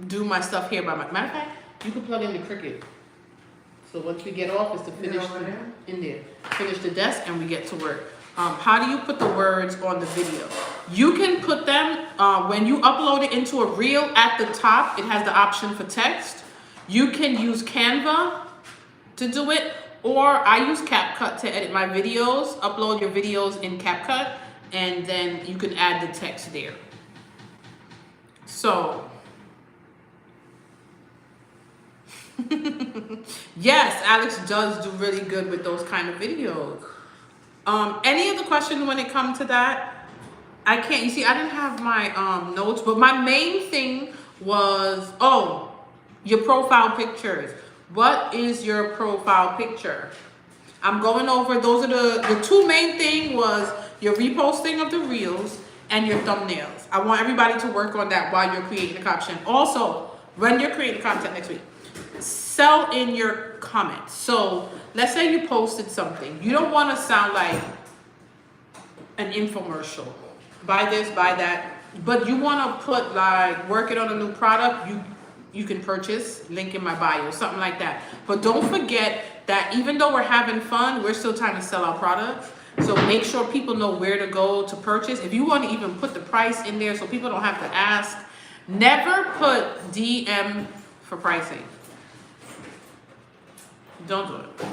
Speaker 1: do my stuff here by my, matter of fact, you can plug in the Cricut. So once we get off is to finish finish the desk and we get to work. How do you put the words on the video? You can put them, when you upload it into a reel at the top, it has the option for text. You can use Canva to do it, or I use CapCut to edit my videos. Upload your videos in CapCut, and then you can add the text there. So, yes, Alex does do really good with those kind of videos. Any other questions when it comes to that? I can't, you see, I didn't have my notes, but my main thing was, your profile pictures. What is your profile picture? I'm going over, those are the two main thing was your reposting of the reels and your thumbnails. I want everybody to work on that while you're creating the caption. Also, when you're creating content next week, sell in your comments. So let's say you posted something. You don't want to sound like an infomercial. Buy this, buy that. But you want to put like, working on a new product, you can purchase, link in my bio, something like that. But don't forget that even though we're having fun, we're still trying to sell our products. So make sure people know where to go to purchase. If you want to even put the price in there so people don't have to ask, never put DM for pricing. Don't do it.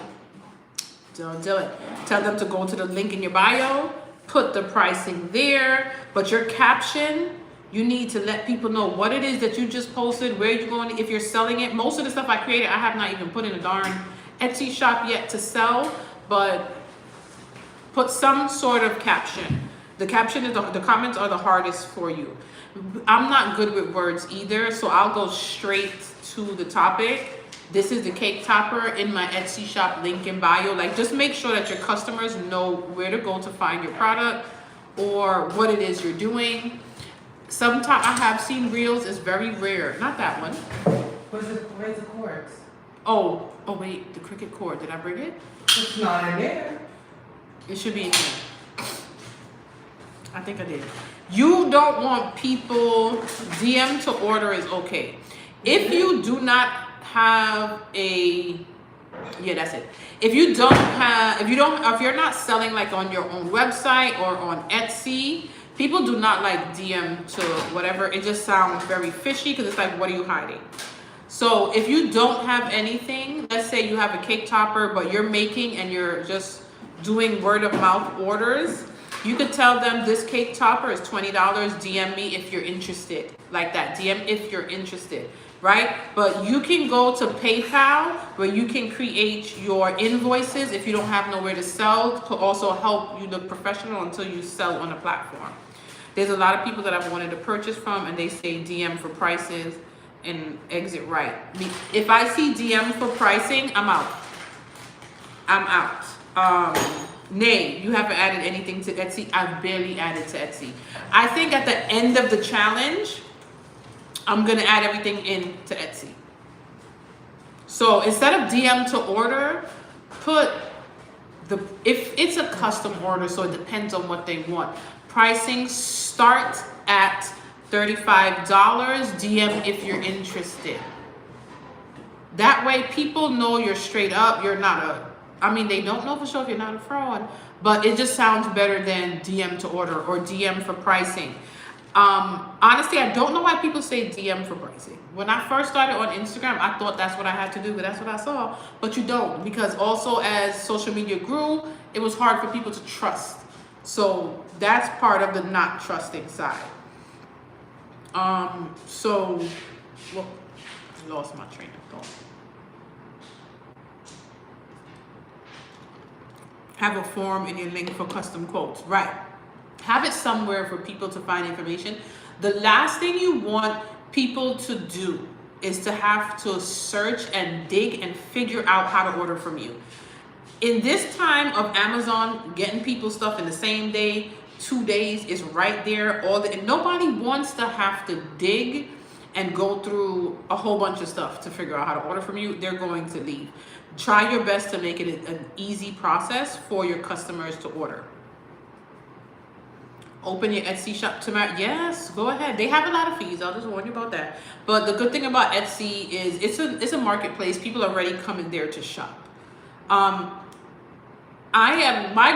Speaker 1: Don't do it. Tell them to go to the link in your bio, put the pricing there, but your caption, you need to let people know what it is that you just posted, where you're going, if you're selling it. Most of the stuff I created, I have not even put in a darn Etsy shop yet to sell, but put some sort of caption. The caption is the comments are the hardest for you. I'm not good with words either, so I'll go straight to the topic. This is the cake topper in my Etsy shop, link in bio. Like, just make sure that your customers know where to go to find your product or what it is you're doing. Sometimes I have seen reels, it's very rare. Not that one.
Speaker 2: Where's the cords?
Speaker 1: Oh wait, the Cricut cord. Did I bring it?
Speaker 2: It's not in there.
Speaker 1: It should be in here. I think I did. You don't want people, DM to order is okay. If you do not have a, yeah, that's it. If you're not selling like on your own website or on Etsy, people do not like DM to whatever. It just sounds very fishy because it's like, what are you hiding? So if you don't have anything, let's say you have a cake topper, but you're making and you're just doing word of mouth orders, you could tell them this cake topper is $20. DM me if you're interested. Like that. DM if you're interested. Right? But you can go to PayPal where you can create your invoices if you don't have nowhere to sell, to also help you look professional until you sell on a platform. There's a lot of people that I've wanted to purchase from and they say DM for prices and exit right. If I see DM for pricing, I'm out. I'm out. Nay, you haven't added anything to Etsy. I've barely added to Etsy. I think at the end of the challenge, I'm gonna add everything in to Etsy. So instead of DM to order, put if it's a custom order, so it depends on what they want. Pricing start at $35. DM if you're interested. That way people know you're straight up. You're not they don't know for sure if you're not a fraud, but it just sounds better than DM to order or DM for pricing. Honestly, I don't know why people say DM for pricing. When I first started on Instagram, I thought that's what I had to do, but that's what I saw. But you don't, because also as social media grew, it was hard for people to trust. So that's part of the not trusting side. I lost my train of thought. Have a form in your link for custom quotes, right? Have it somewhere for people to find information. The last thing you want people to do is to have to search and dig and figure out how to order from you. In this time of Amazon getting people stuff in the same day, 2 days is right there. And nobody wants to have to dig and go through a whole bunch of stuff to figure out how to order from you. They're going to leave. Try your best to make it an easy process for your customers to order. Open your Etsy shop tomorrow. Yes, go ahead. They have a lot of fees. I'll just warn you about that. But the good thing about Etsy is it's a marketplace. People are already coming there to shop. My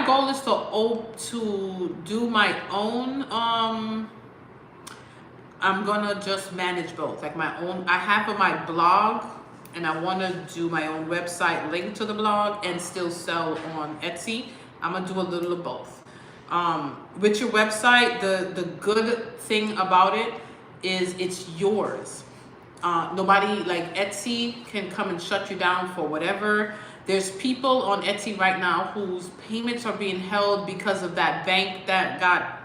Speaker 1: goal is to do my own. I'm gonna just manage both, like my own. I have my blog, and I want to do my own website, link to the blog, and still sell on Etsy. I'm gonna do a little of both. With your website, the good thing about it is it's yours. Nobody like Etsy can come and shut you down for whatever. There's people on Etsy right now whose payments are being held because of that bank that got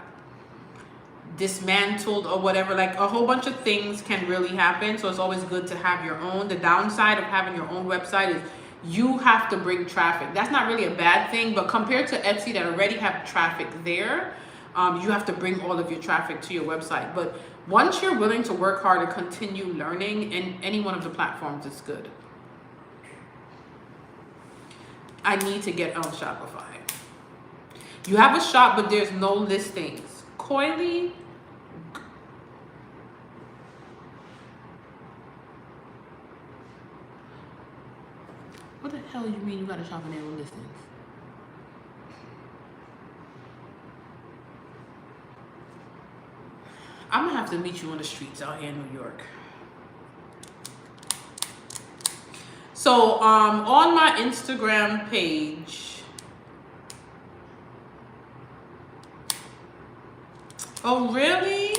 Speaker 1: dismantled or whatever. Like a whole bunch of things can really happen. So it's always good to have your own. The downside of having your own website is you have to bring traffic. That's not really a bad thing, but compared to Etsy that already have traffic there, you have to bring all of your traffic to your website. But once you're willing to work hard and continue learning in any one of the platforms, it's good. I need to get on Shopify. You have a shop, but there's no listings. Coily? What the hell you mean you got a shop and there no listings? I'm gonna have to meet you on the streets out here in New York. So on my Instagram page, oh really?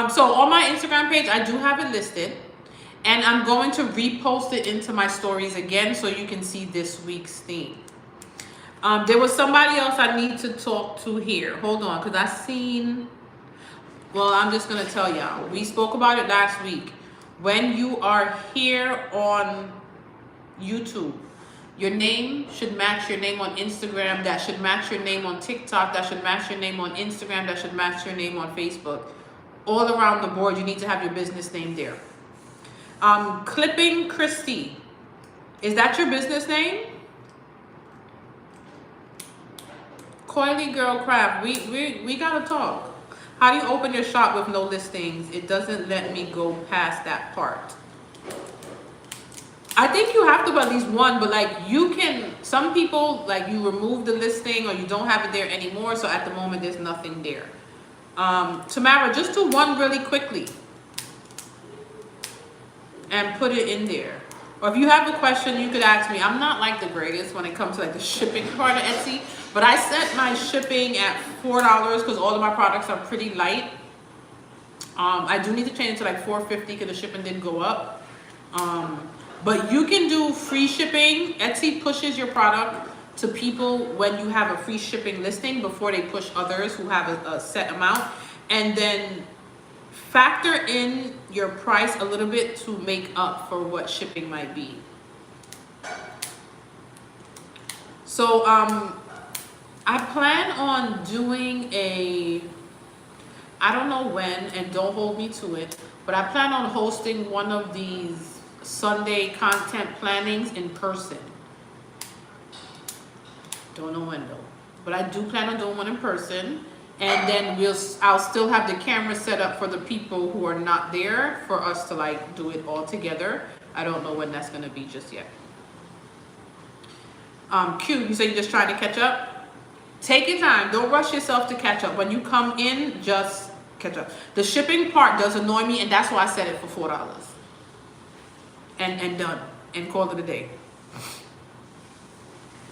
Speaker 1: So on my Instagram page, I do have it listed, and I'm going to repost it into my stories again so you can see this week's theme. There was somebody else I need to talk to here. Hold on, because I'm just going to tell y'all. We spoke about it last week. When you are here on YouTube, your name should match your name on Instagram. That should match your name on TikTok. That should match your name on Instagram. That should match your name on Facebook. All around the board, you need to have your business name there. Clipping Christy. Is that your business name? Coily Girl Craft, we gotta talk. How do you open your shop with no listings? It doesn't let me go past that part. I think you have to have at least one, but like you can, some people like you remove the listing or you don't have it there anymore. So at the moment there's nothing there. Tamara, just do one really quickly and put it in there. Or if you have a question, you could ask me. I'm not like the greatest when it comes to like the shipping part of Etsy, but I set my shipping at $4 because all of my products are pretty light. I do need to change it to like $4.50 because the shipping did go up. But you can do free shipping. Etsy pushes your product to people when you have a free shipping listing before they push others who have a set amount. And then factor in your price a little bit to make up for what shipping might be. So I plan on doing I don't know when, and don't hold me to it, but I plan on hosting one of these Sunday content plannings in person. Don't know when though, but I do plan on doing one in person, and then I'll still have the camera set up for the people who are not there for us to like do it all together. I don't know when that's gonna be just yet. Q, you say you're just trying to catch up? Take your time. Don't rush yourself to catch up. When you come in, just catch up. The shipping part does annoy me, and that's why I set it for $4. And done. And call it a day.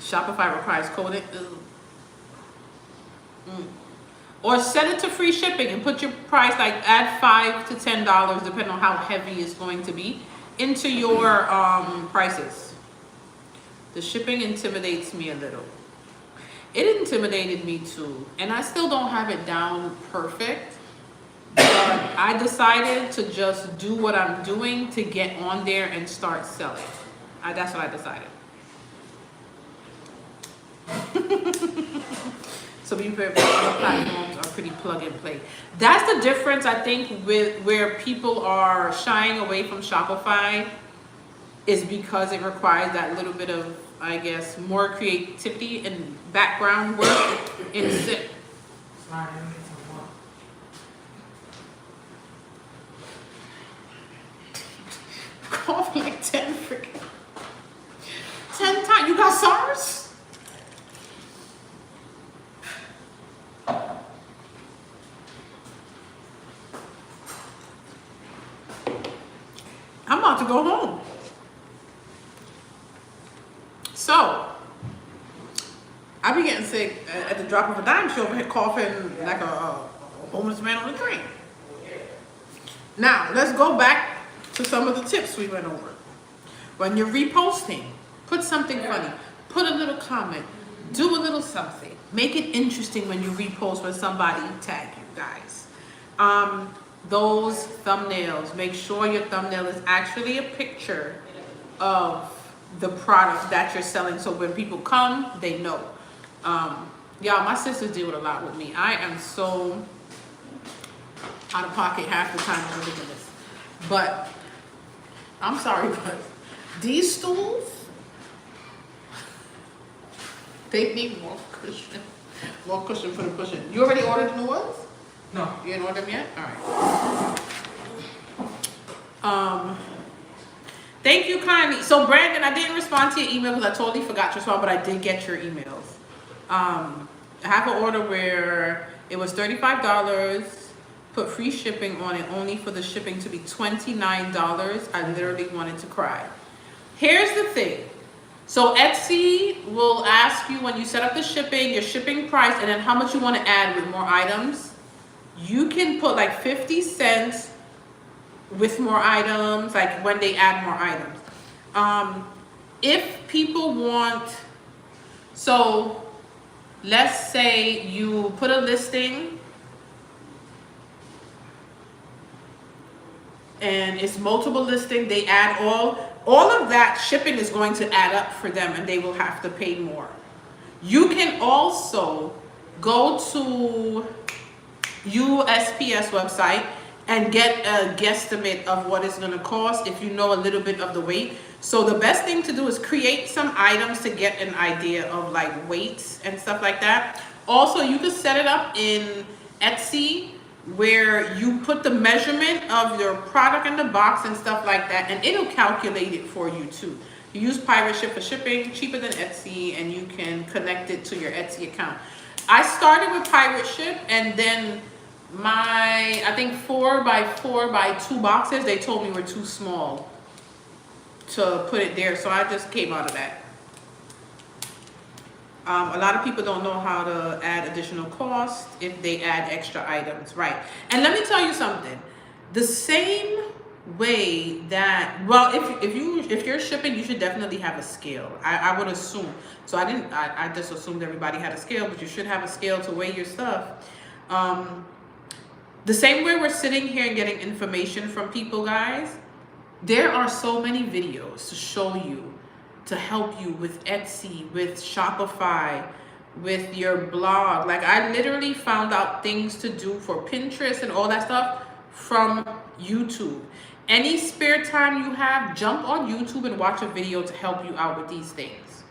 Speaker 1: Shopify requires coding. Or set it to free shipping and put your price, like add $5 to $10, depending on how heavy it's going to be, into your prices. The shipping intimidates me a little. It intimidated me too, and I still don't have it down perfect, but I decided to just do what I'm doing to get on there and start selling. That's what I decided. So be prepared for other platforms are pretty plug and play. That's the difference, I think, with where people are shying away from Shopify, is because it requires that little bit of, I guess, more creativity and background work in zip.
Speaker 2: Sorry, let me get some more.
Speaker 1: Cough like 10 times. You got SARS? I'm about to go home. So, I be getting sick at the drop of a dime. She over here coughing like a homeless man on the train. Now, let's go back to some of the tips we went over. When you're reposting, put something funny. Put a little comment. Do a little something. Make it interesting when you repost when somebody tag you guys. Those thumbnails. Make sure your thumbnail is actually a picture of the product that you're selling, so when people come, they know. Y'all, my sisters deal with a lot with me. I am so out of pocket half the time. It's ridiculous. But I'm sorry, but these stools, they need more cushion. More cushion for the cushion. You already ordered the new ones?
Speaker 2: No.
Speaker 1: You didn't order them yet? All right. Thank you kindly. So Brandon, I didn't respond to your email because I totally forgot to respond, but I did get your emails. I have an order where it was $35, put free shipping on it, only for the shipping to be $29. I literally wanted to cry. Here's the thing. So Etsy will ask you when you set up the shipping, your shipping price, and then how much you want to add with more items. You can put like 50 cents with more items, like when they add more items. If people want, so let's say you put a listing and it's multiple listing, they add all of that shipping is going to add up for them and they will have to pay more. You can also go to USPS website and get a guesstimate of what it's going to cost if you know a little bit of the weight. So the best thing to do is create some items to get an idea of like weights and stuff like that. Also, you can set it up in Etsy where you put the measurement of your product in the box and stuff like that, and it'll calculate it for you too. You use Pirate Ship for shipping, cheaper than Etsy, and you can connect it to your Etsy account. I started with Pirate Ship, and then my, I think 4x4x2 boxes, they told me were too small to put it there, so I just came out of that. A lot of people don't know how to add additional cost if they add extra items, right? And let me tell you something. The same way that, well, if you're shipping, you should definitely have a scale. I would assume. So I just assumed everybody had a scale, but you should have a scale to weigh your stuff. The same way we're sitting here and getting information from people, guys, there are so many videos to show you, to help you with Etsy, with Shopify, with your blog. Like, I literally found out things to do for Pinterest and all that stuff from YouTube. Any spare time you have, jump on YouTube and watch a video to help you out with these things.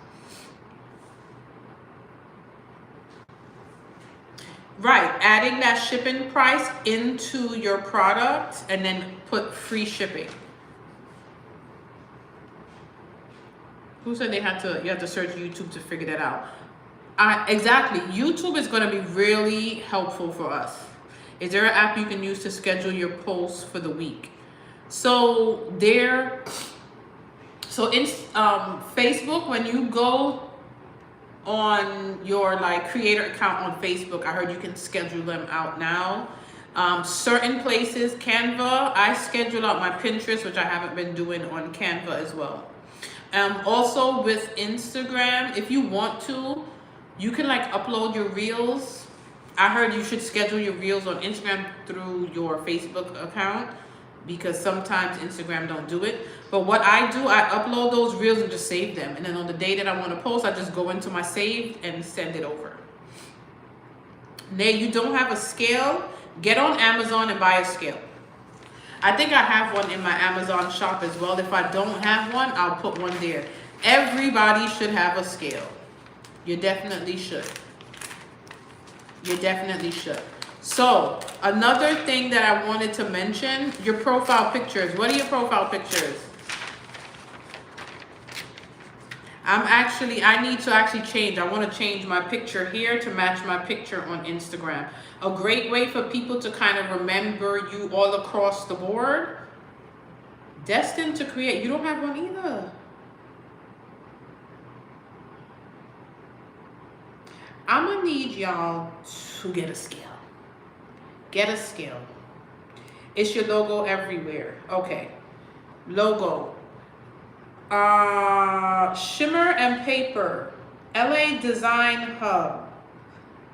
Speaker 1: Right, adding that shipping price into your product and then put free shipping. Who said you have to search YouTube to figure that out? Exactly, YouTube is going to be really helpful for us. Is there an app you can use to schedule your posts for the week? So in Facebook, when you go on your like creator account on Facebook, I heard you can schedule them out now. Certain places, Canva, I schedule out my Pinterest, which I haven't been doing on Canva as well. Also with Instagram, if you want to, you can like upload your reels. I heard you should schedule your reels on Instagram through your Facebook account, because sometimes Instagram don't do it. But what I do, I upload those reels and just save them. And then on the day that I want to post, I just go into my saved and send it over. Nay, you don't have a scale? Get on Amazon and buy a scale. I think I have one in my Amazon shop as well. If I don't have one, I'll put one there. Everybody should have a scale. You definitely should. You definitely should. So, another thing that I wanted to mention, your profile pictures. What are your profile pictures? I need to actually change. I want to change my picture here to match my picture on Instagram. A great way for people to kind of remember you all across the board. Destined to Create. You don't have one either. I'm going to need y'all to get a scale. Get a scale. It's your logo everywhere. Okay. Logo. Shimmer and Paper. LA Design Hub.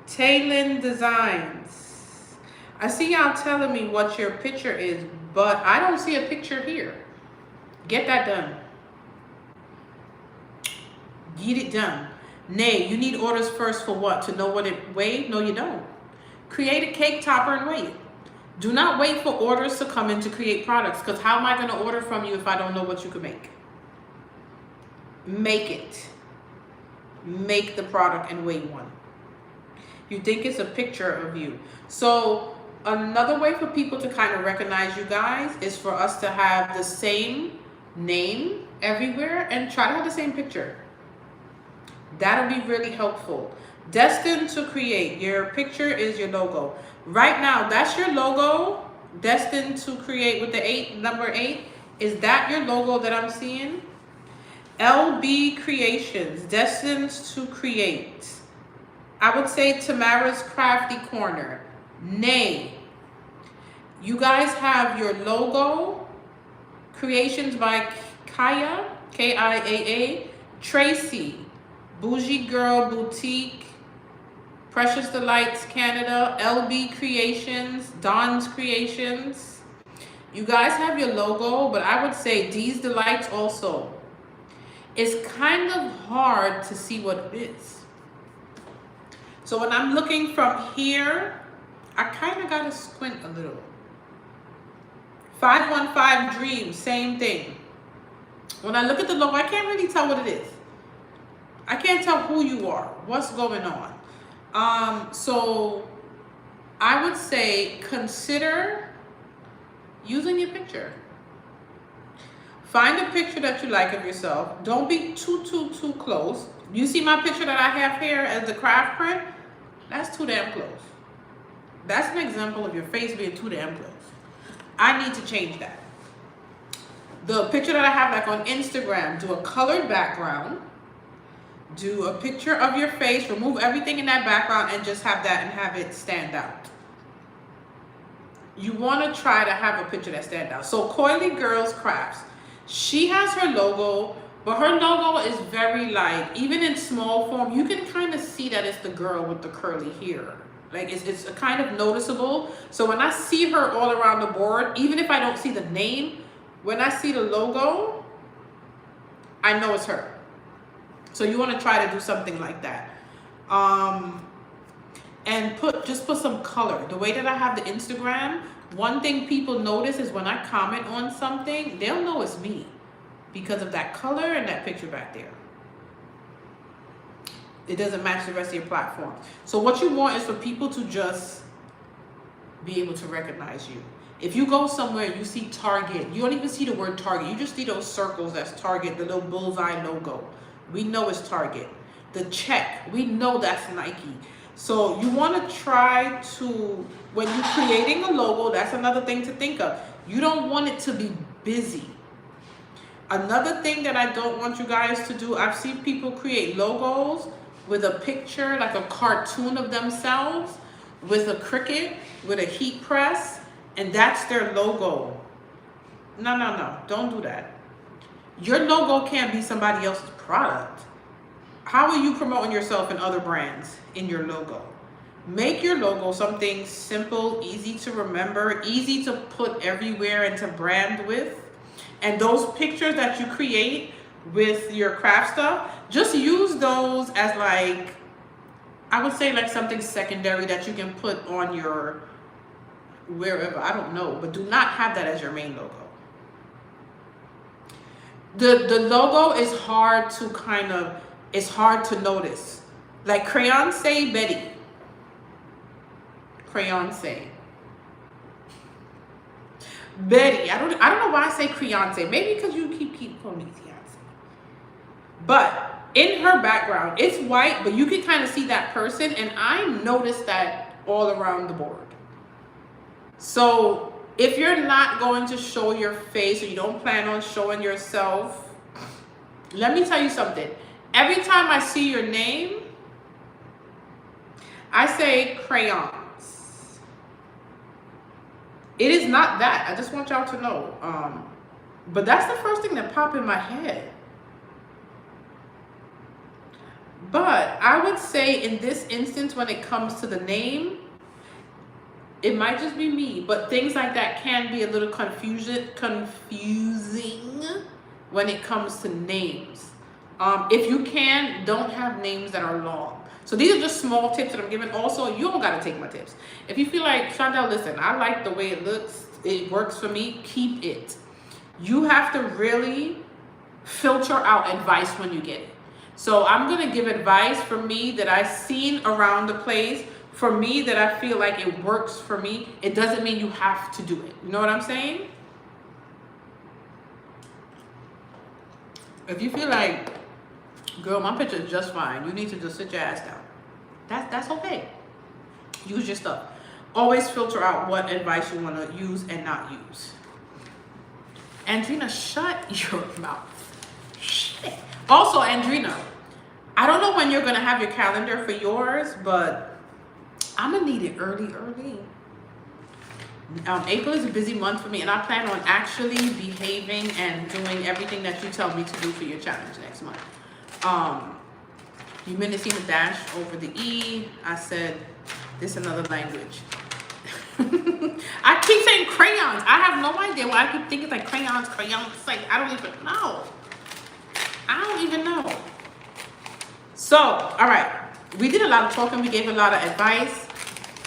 Speaker 1: Taylin Designs. I see y'all telling me what your picture is, but I don't see a picture here. Get that done. Get it done. Nay, you need orders first for what? To know what it weighed? No, you don't. Create a cake topper and weigh it. Do not wait for orders to come in to create products, because how am I going to order from you if I don't know what you can make? Make it. Make the product and weigh one. You think it's a picture of you. So another way for people to kind of recognize you guys is for us to have the same name everywhere and try to have the same picture. That'll be really helpful. Destined to Create. Your picture is your logo. Right now, that's your logo. Destined to Create with the number 8. Is that your logo that I'm seeing? LB Creations. Destined to Create. I would say Tamara's Crafty Corner. Nay. You guys have your logo. Creations by Kaya. K-I-A-A. Tracy. Bougie Girl Boutique, Precious Delights Canada, LB Creations, Dawn's Creations. You guys have your logo, but I would say D's Delights also. It's kind of hard to see what it is. So when I'm looking from here, I kind of got to squint a little. 515 Dreams, same thing. When I look at the logo, I can't really tell what it is. I can't tell who you are, what's going on. So I would say consider using your picture. Find a picture that you like of yourself. Don't be too close. You see my picture that I have here as the craft print? That's too damn close. That's an example of your face being too damn close. I need to change that. The picture that I have like on Instagram, do a colored background. Do a picture of your face, remove everything in that background and just have that and have it stand out. You want to try to have a picture that stands out. So Coily Girls Crafts, she has her logo, but her logo is very like, even in small form, you can kind of see that it's the girl with the curly hair. Like it's kind of noticeable. So when I see her all around the board, even if I don't see the name, when I see the logo, I know it's her. So you want to try to do something like that. And just put some color. The way that I have the Instagram, one thing people notice is when I comment on something, they'll know it's me because of that color and that picture back there. It doesn't match the rest of your platform. So what you want is for people to just be able to recognize you. If you go somewhere, you see Target, you don't even see the word Target. You just see those circles that's Target, the little bullseye logo. We know it's Target. The check, we know that's Nike. So you want to try to, when you're creating a logo, that's another thing to think of. You don't want it to be busy. Another thing that I don't want you guys to do, I've seen people create logos with a picture, like a cartoon of themselves, with a Cricut, with a heat press, and that's their logo. No, don't do that. Your logo can't be somebody else's product. How are you promoting yourself and other brands in your logo? Make your logo something simple, easy to remember, easy to put everywhere and to brand with. And those pictures that you create with your craft stuff, just use those as like, I would say like something secondary that you can put on your wherever, I don't know, but do not have that as your main logo. The logo is hard to it's hard to notice. Like Crayonsé Betty. Crayonsé. Betty. I don't know why I say Crayonsé. Maybe because you keep calling me Fiance. But in her background, it's white, but you can kind of see that person, and I noticed that all around the board. So if you're not going to show your face or you don't plan on showing yourself, let me tell you something. Every time I see your name, I say crayons. It is not that. I just want y'all to know. But that's the first thing that popped in my head. But I would say in this instance, when it comes to the name, it might just be me, but things like that can be a little confusing when it comes to names. If you can, don't have names that are long. So these are just small tips that I'm giving. Also, you don't got to take my tips. If you feel like, Chantel, listen, I like the way it looks, it works for me, keep it. You have to really filter out advice when you get it. So I'm going to give advice for me that I've seen around the place, for me that I feel like it works for me. It doesn't mean you have to do it. You know what I'm saying? If you feel like, girl, my picture is just fine, you need to just sit your ass down. That's okay. Use your stuff. Always filter out what advice you want to use and not use. Andrina, shut your mouth. Shit. Also, Andrina, I don't know when you're going to have your calendar for yours, but I'm going to need it early. April is a busy month for me, and I plan on actually behaving and doing everything that you tell me to do for your challenge next month. You menacing the dash over the E. I said, this another language. I keep saying crayons. I have no idea why I keep thinking like crayons. Like, I don't even know. So, all right. We did a lot of talking. We gave a lot of advice.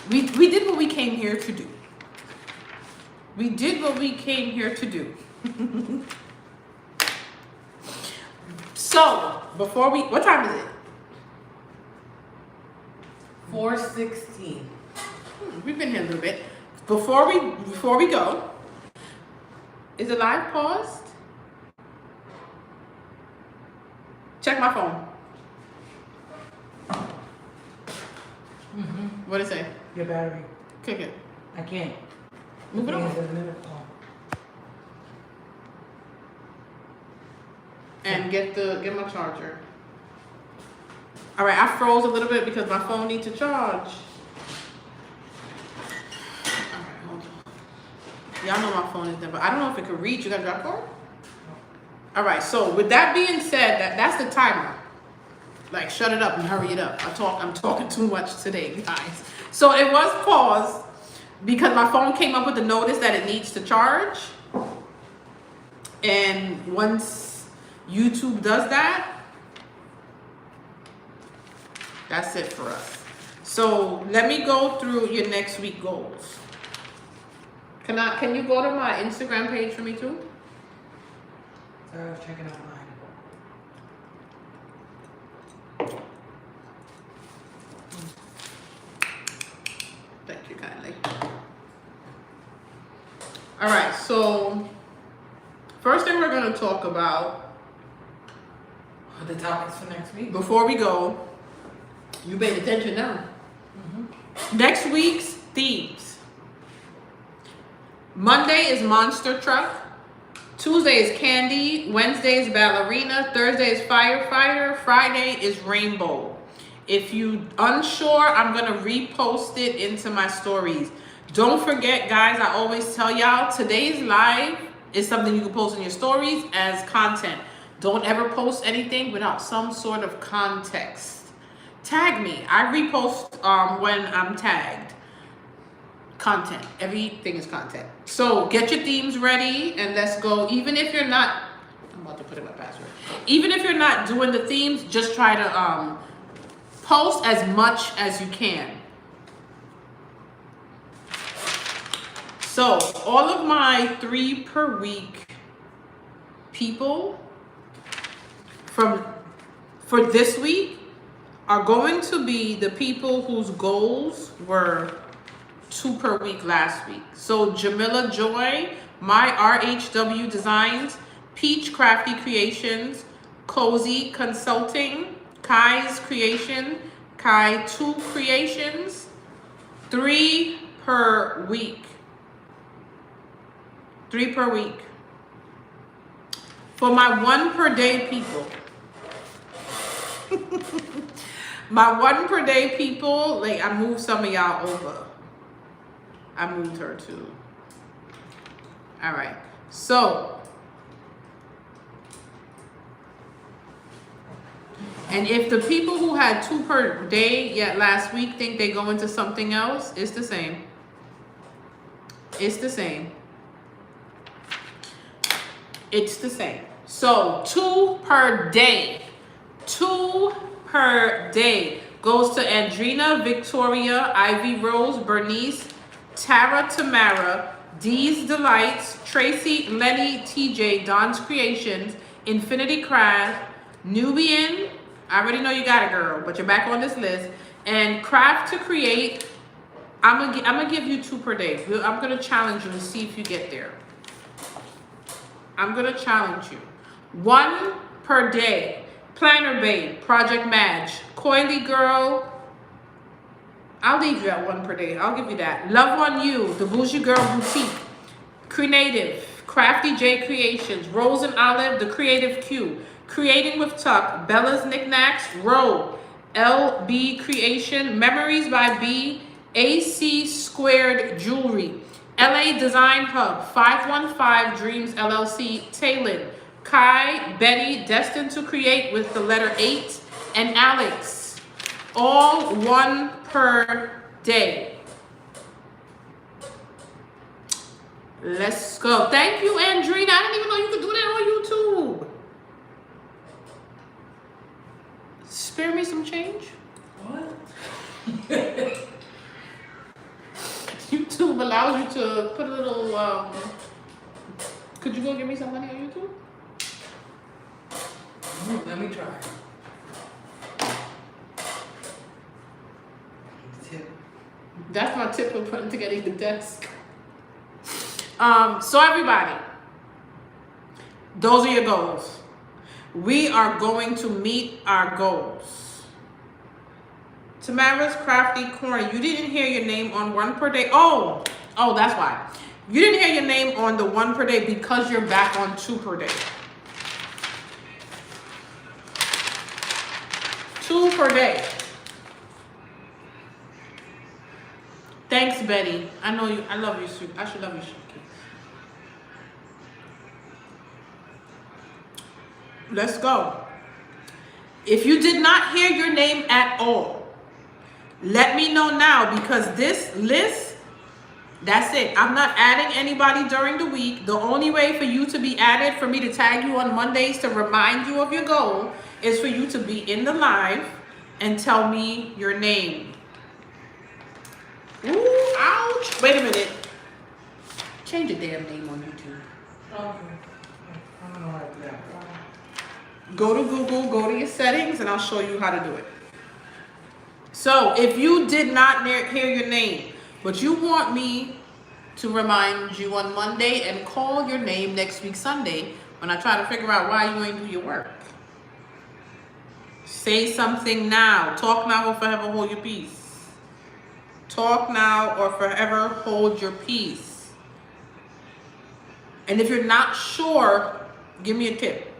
Speaker 1: We did what we came here to do. We did what we came here to do. So, before we, what time is it?
Speaker 2: 4:16.
Speaker 1: We've been here a little bit. Before we go, is the live paused? Check my phone. What did it say?
Speaker 2: Your battery.
Speaker 1: Click it.
Speaker 2: I can't.
Speaker 1: Move it over. And get my charger. All right, I froze a little bit because my phone needs to charge. All right, hold on. Y'all know my phone is there, but I don't know if it could reach. You got a drop cord? All right, so with that being said, that's the timer. Like, shut it up and hurry it up. I'm talking too much today, guys. So it was paused because my phone came up with a notice that it needs to charge. And once YouTube does that, that's it for us. So let me go through your next week goals. Can you go to my Instagram page for me too?
Speaker 2: Sorry, I was checking out mine.
Speaker 1: Thank you kindly. All right, so first thing we're going to talk about
Speaker 2: The topics for next week.
Speaker 1: before we go, you paying attention now. Next week's themes. Monday is monster truck. Tuesday is candy. Wednesday is ballerina. Thursday is firefighter. Friday is rainbow. If you unsure, I'm going to repost it into my stories. Don't forget, guys, I always tell y'all, today's live is something you can post in your stories as content. Don't ever post anything without some sort of context. Tag me. I repost when I'm tagged. Content. Everything is content. So get your themes ready and let's go. Even if you're not, I'm about to put in my password. Even if you're not doing the themes, just try to post as much as you can. So all of my 3 per week people for this week are going to be the people whose goals were 2 per week last week. So Jamila Joy, My RHW Designs, Peach Crafty Creations, Cozy Consulting, Kai's Creation, Kai 2 Creations, 3 per week. 3 per week. For my 1 per day people. My 1 per day people, like I moved some of y'all over. I moved her too. All right. So, and if the people who had 2 per day yet last week think they go into something else, it's the same. It's the same. It's the same. So 2 per day. 2 per day goes to Andrina, Victoria, Ivy Rose, Bernice, Tara, Tamara, Dee's Delights, Tracy, Lenny, TJ, Don's Creations, Infinity Craft, Nubian, I already know you got it, girl, but you're back on this list, and Craft to Create. I'm gonna give you 2 per day. I'm gonna challenge you and see if you get there. I'm gonna challenge you. 1 per day. Planner Babe, Project Madge, Coily Girl. I'll leave you at 1 per day. I'll give you that. Love on You, The Bougie Girl Boutique, Creative, Crafty J Creations, Rose and Olive, The Creative Q, Creating with Tuck, Bella's Knickknacks, Row, LB Creation, Memories by B, AC Squared Jewelry, LA Design Hub, 515 Dreams LLC, Taylin, Kai, Betty, Destined to Create with the letter 8, and Alex. All 1 per day. Let's go. Thank you, Andrina. I didn't even know you could do that on YouTube. Spare me some change.
Speaker 2: What?
Speaker 1: YouTube allows you to put a little, could you go give me some money on YouTube?
Speaker 2: Let me try. Tip.
Speaker 1: That's my tip for putting together the desk. So everybody, those are your goals. We are going to meet our goals. Tamara's Crafty Corner. You didn't hear your name on 1 per day. Oh, that's why. You didn't hear your name on the 1 per day because you're back on 2 per day. 2 per day. Thanks, Betty. I know you. I love you, sweet. I should love you, sweet. Let's go. If you did not hear your name at all, let me know now, because this list, that's it. I'm not adding anybody during the week. The only way for you to be added, for me to tag you on Mondays to remind you of your goal, is for you to be in the live and tell me your name. Ooh, ouch. Wait a minute. Change your damn name on YouTube.
Speaker 2: Okay. I don't know how to do that.
Speaker 1: Go to Google, go to your settings, and I'll show you how to do it. So if you did not hear your name, but you want me to remind you on Monday and call your name next week Sunday when I try to figure out why you ain't do your work, say something now. Talk now or forever hold your peace. Talk now or forever hold your peace. And if you're not sure, give me a tip.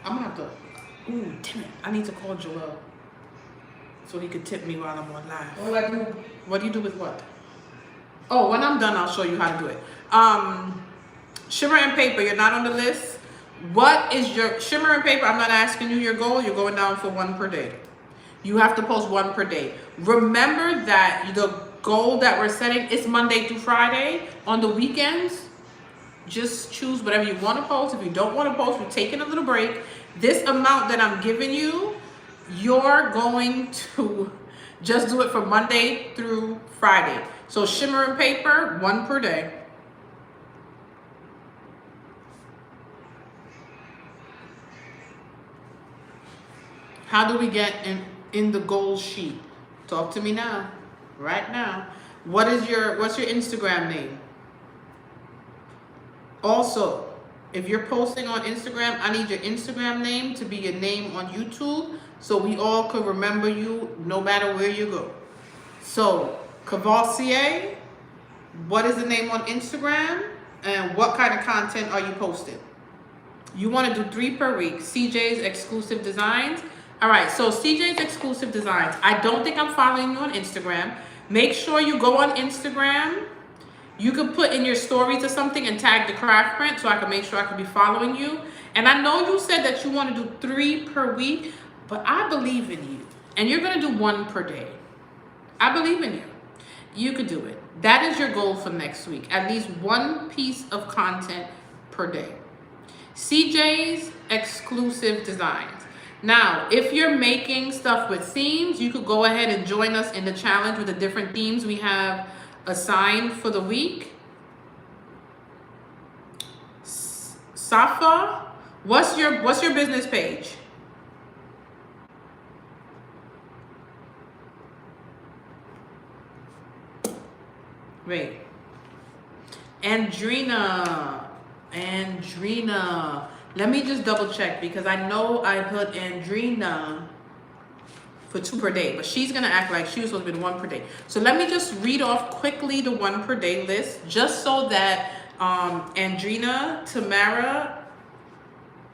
Speaker 1: I'm gonna have to, ooh, damn it. I need to call Joel so he could tip me while I'm on live.
Speaker 2: What do I do?
Speaker 1: What do you do with what? Oh, when I'm done, I'll show you how to do it. Shimmer and paper, you're not on the list. What is your shimmer and paper? I'm not asking you your goal. You're going down for 1 per day. You have to post 1 per day. Remember that the goal that we're setting is Monday through Friday. On the weekends, just choose whatever you want to post. If you don't want to post, we're taking a little break. This amount that I'm giving you, you're going to just do it from Monday through Friday. So shimmer and paper, 1 per day. How do we get in the goal sheet? Talk to me now, right now. What's your Instagram name? Also, if you're posting on Instagram, I need your Instagram name to be your name on YouTube so we all could remember you no matter where you go. So, Cavassier, what is the name on Instagram and what kind of content are you posting? You want to do 3 per week. CJ's Exclusive Designs. All right, so CJ's Exclusive Designs. I don't think I'm following you on Instagram. Make sure you go on Instagram. You could put in your stories or something and tag the craft print so I can make sure I can be following you. And I know you said that you want to do 3 per week, but I believe in you. And you're going to do 1 per day. I believe in you. You could do it. That is your goal for next week. At least 1 piece of content per day. CJ's Exclusive Designs. Now, if you're making stuff with themes, you could go ahead and join us in the challenge with the different themes we have assigned for the week. Safa, what's your business page? Wait. Andrina. Let me just double check because I know I put Andrina for 2 per day, but she's gonna act like she was supposed to be 1 per day. So let me just read off quickly the 1 per day list, just so that Andrina, Tamara,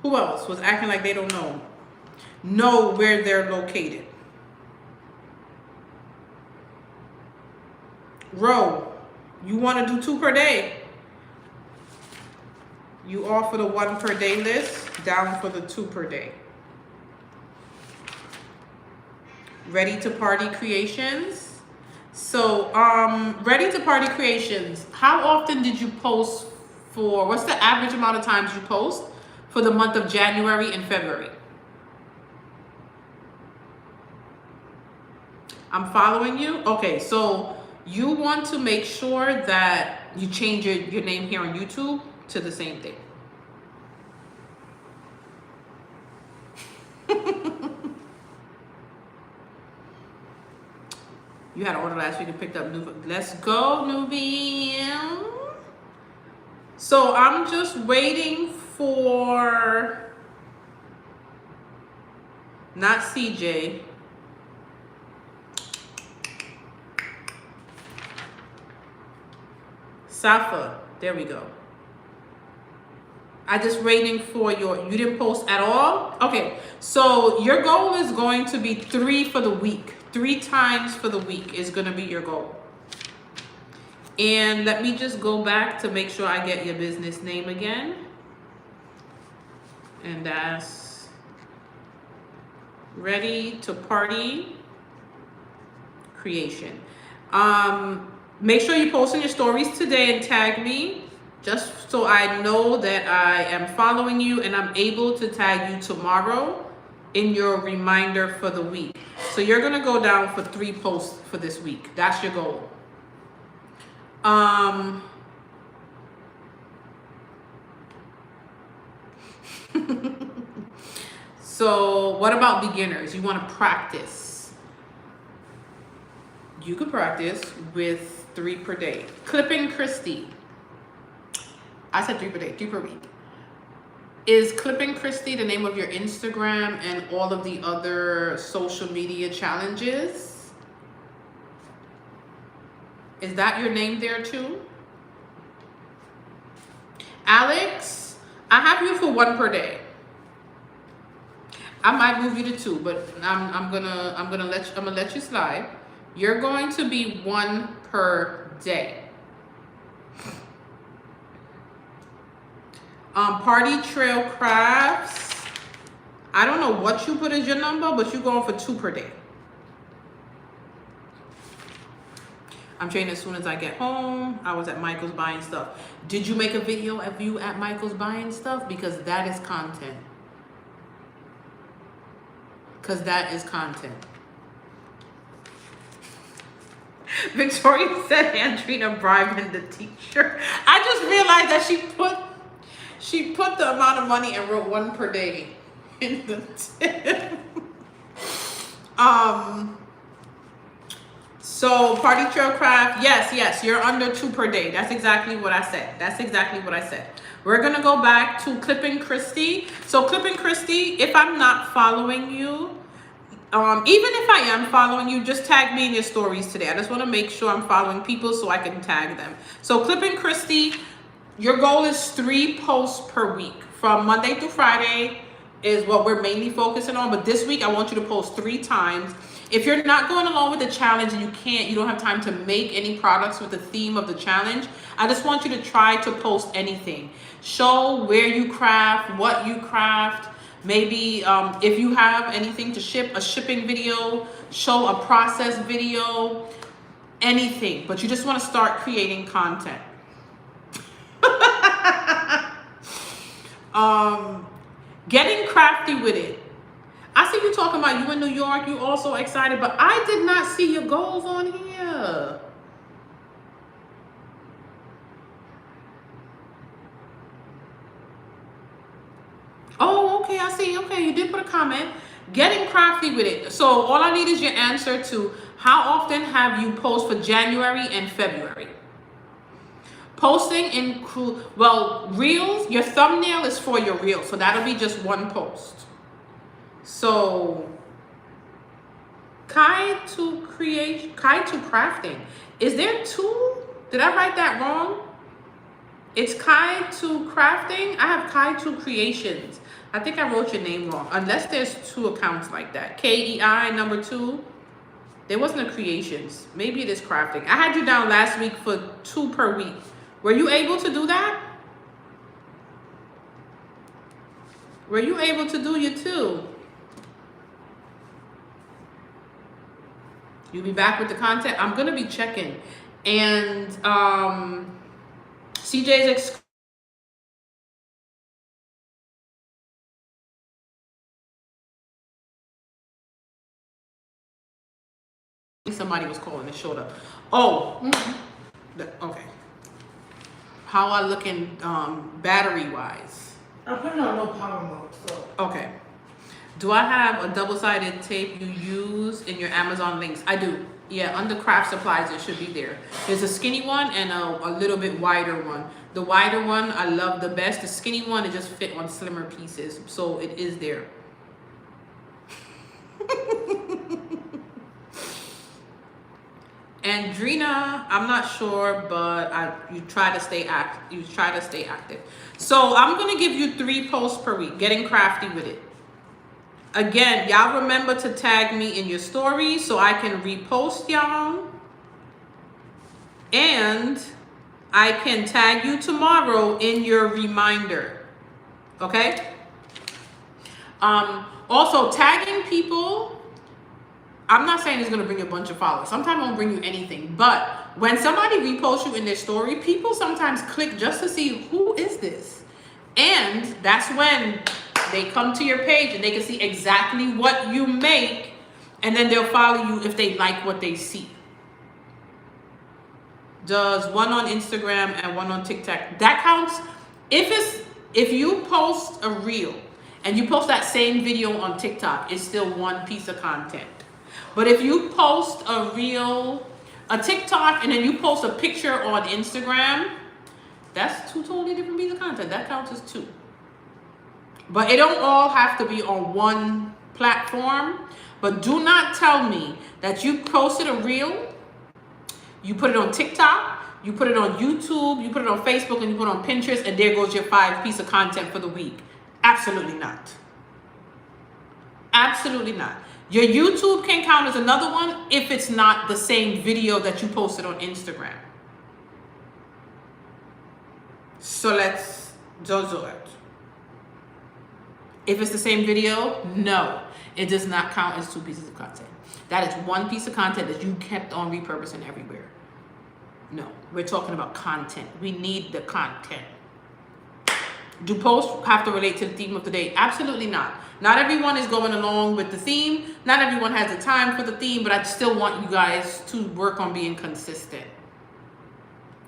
Speaker 1: who else was acting like they don't know where they're located. Ro, you want to do 2 per day? You offer the 1 per day list, down for the 2 per day. Ready to Party Creations. So, Ready to Party Creations, how often did you post for, what's the average amount of times you post for the month of January and February? I'm following you. Okay, so you want to make sure that you change your name here on YouTube to the same thing. You had an order last week and picked up new. Let's go, Nubian. So I'm just waiting for, not CJ. Safa, there we go. I just waiting for you didn't post at all? Okay, so your goal is going to be 3 for the week. 3 times for the week is gonna be your goal. And let me just go back to make sure I get your business name again. And that's Ready to party creation. Make sure you post in your stories today and tag me, just so I know that I am following you and I'm able to tag you tomorrow in your reminder for the week. So you're gonna go down for 3 posts for this week. That's your goal. So what about beginners? You want to practice. You could practice with 3 per day. Clipping Christy. I said 3 per day, 3 per week. Is Clipping Christy the name of your Instagram and all of the other social media challenges? Is that your name there too? Alex, I have you for 1 per day. I might move you to 2, but I'm gonna let you slide. You're going to be 1 per day. Party Trail Crafts. I don't know what you put as your number, but you're going for 2 per day. I'm training as soon as I get home. I was at Michael's buying stuff. Did you make a video of you at Michael's buying stuff? Because that is content. Because that is content. Victoria said Andrina bribing the teacher. I just realized that she put the amount of money and wrote 1 per day in the tip. So Party Trail Craft, yes, you're under 2 per day. That's exactly what I said. We're gonna go back to Clipping Christy. So Clipping Christy, if I'm not following you, even if I am following you, just tag me in your stories today. I just want to make sure I'm following people so I can tag them. So Clipping Christy, your goal is 3 posts per week. From Monday through Friday is what we're mainly focusing on. But this week, I want you to post 3 times. If you're not going along with the challenge and you don't have time to make any products with the theme of the challenge, I just want you to try to post anything. Show where you craft, what you craft. Maybe if you have anything to ship, a shipping video, show a process video, anything. But you just want to start creating content. Getting crafty with it. I see you talking about you in New York, you also excited, but I did not see your goals on here. Oh, okay, I see. Okay, you did put a comment. Getting crafty with it. So all I need is your answer to how often have you posted for January and February? Posting include, well, reels, your thumbnail is for your reel, so that'll be just 1 post. So Kai to crafting. Is there 2? Did I write that wrong? It's Kai to crafting. I have Kai to creations. I think I wrote your name wrong. Unless there's 2 accounts like that. KEI number 2. There wasn't a creations. Maybe it is crafting. I had you down last week for 2 per week. Were you able to do that? Were you able to do your 2? You'll be back with the content. I'm gonna be checking. And CJ's somebody was calling and showed up. Oh, okay. How I looking battery wise?
Speaker 3: I put it on no power mode, so.
Speaker 1: Okay. Do I have a double-sided tape you use in your Amazon links? I do. Yeah, under craft supplies, it should be there. There's a skinny one and a little bit wider one. The wider one, I love the best. The skinny one, it just fit on slimmer pieces. So it is there. Andrina, I'm not sure, but you try to stay active. So I'm gonna give you 3 posts per week, getting crafty with it. Again, y'all remember to tag me in your stories so I can repost y'all. And I can tag you tomorrow in your reminder. Okay? Also, tagging people, I'm not saying it's going to bring you a bunch of followers. Sometimes it won't bring you anything. But when somebody reposts you in their story, people sometimes click just to see who is this. And that's when they come to your page and they can see exactly what you make. And then they'll follow you if they like what they see. Does one on Instagram and one on TikTok. That counts. If you post a reel and you post that same video on TikTok, it's still one piece of content. But if you post a reel, a TikTok, and then you post a picture on Instagram, that's two totally different pieces of content. That counts as two. But it don't all have to be on one platform. But do not tell me that you posted a reel, you put it on TikTok, you put it on YouTube, you put it on Facebook, and you put it on Pinterest, and there goes your 5 piece of content for the week. Absolutely not. Absolutely not. Your YouTube can count as another one if it's not the same video that you posted on Instagram. So let's do it. If it's the same video, no, it does not count as 2 pieces of content. That is 1 piece of content that you kept on repurposing everywhere. No, we're talking about content. We need the content. Do posts have to relate to the theme of the day? Absolutely not. Not everyone is going along with the theme. Not everyone has the time for the theme, but I still want you guys to work on being consistent.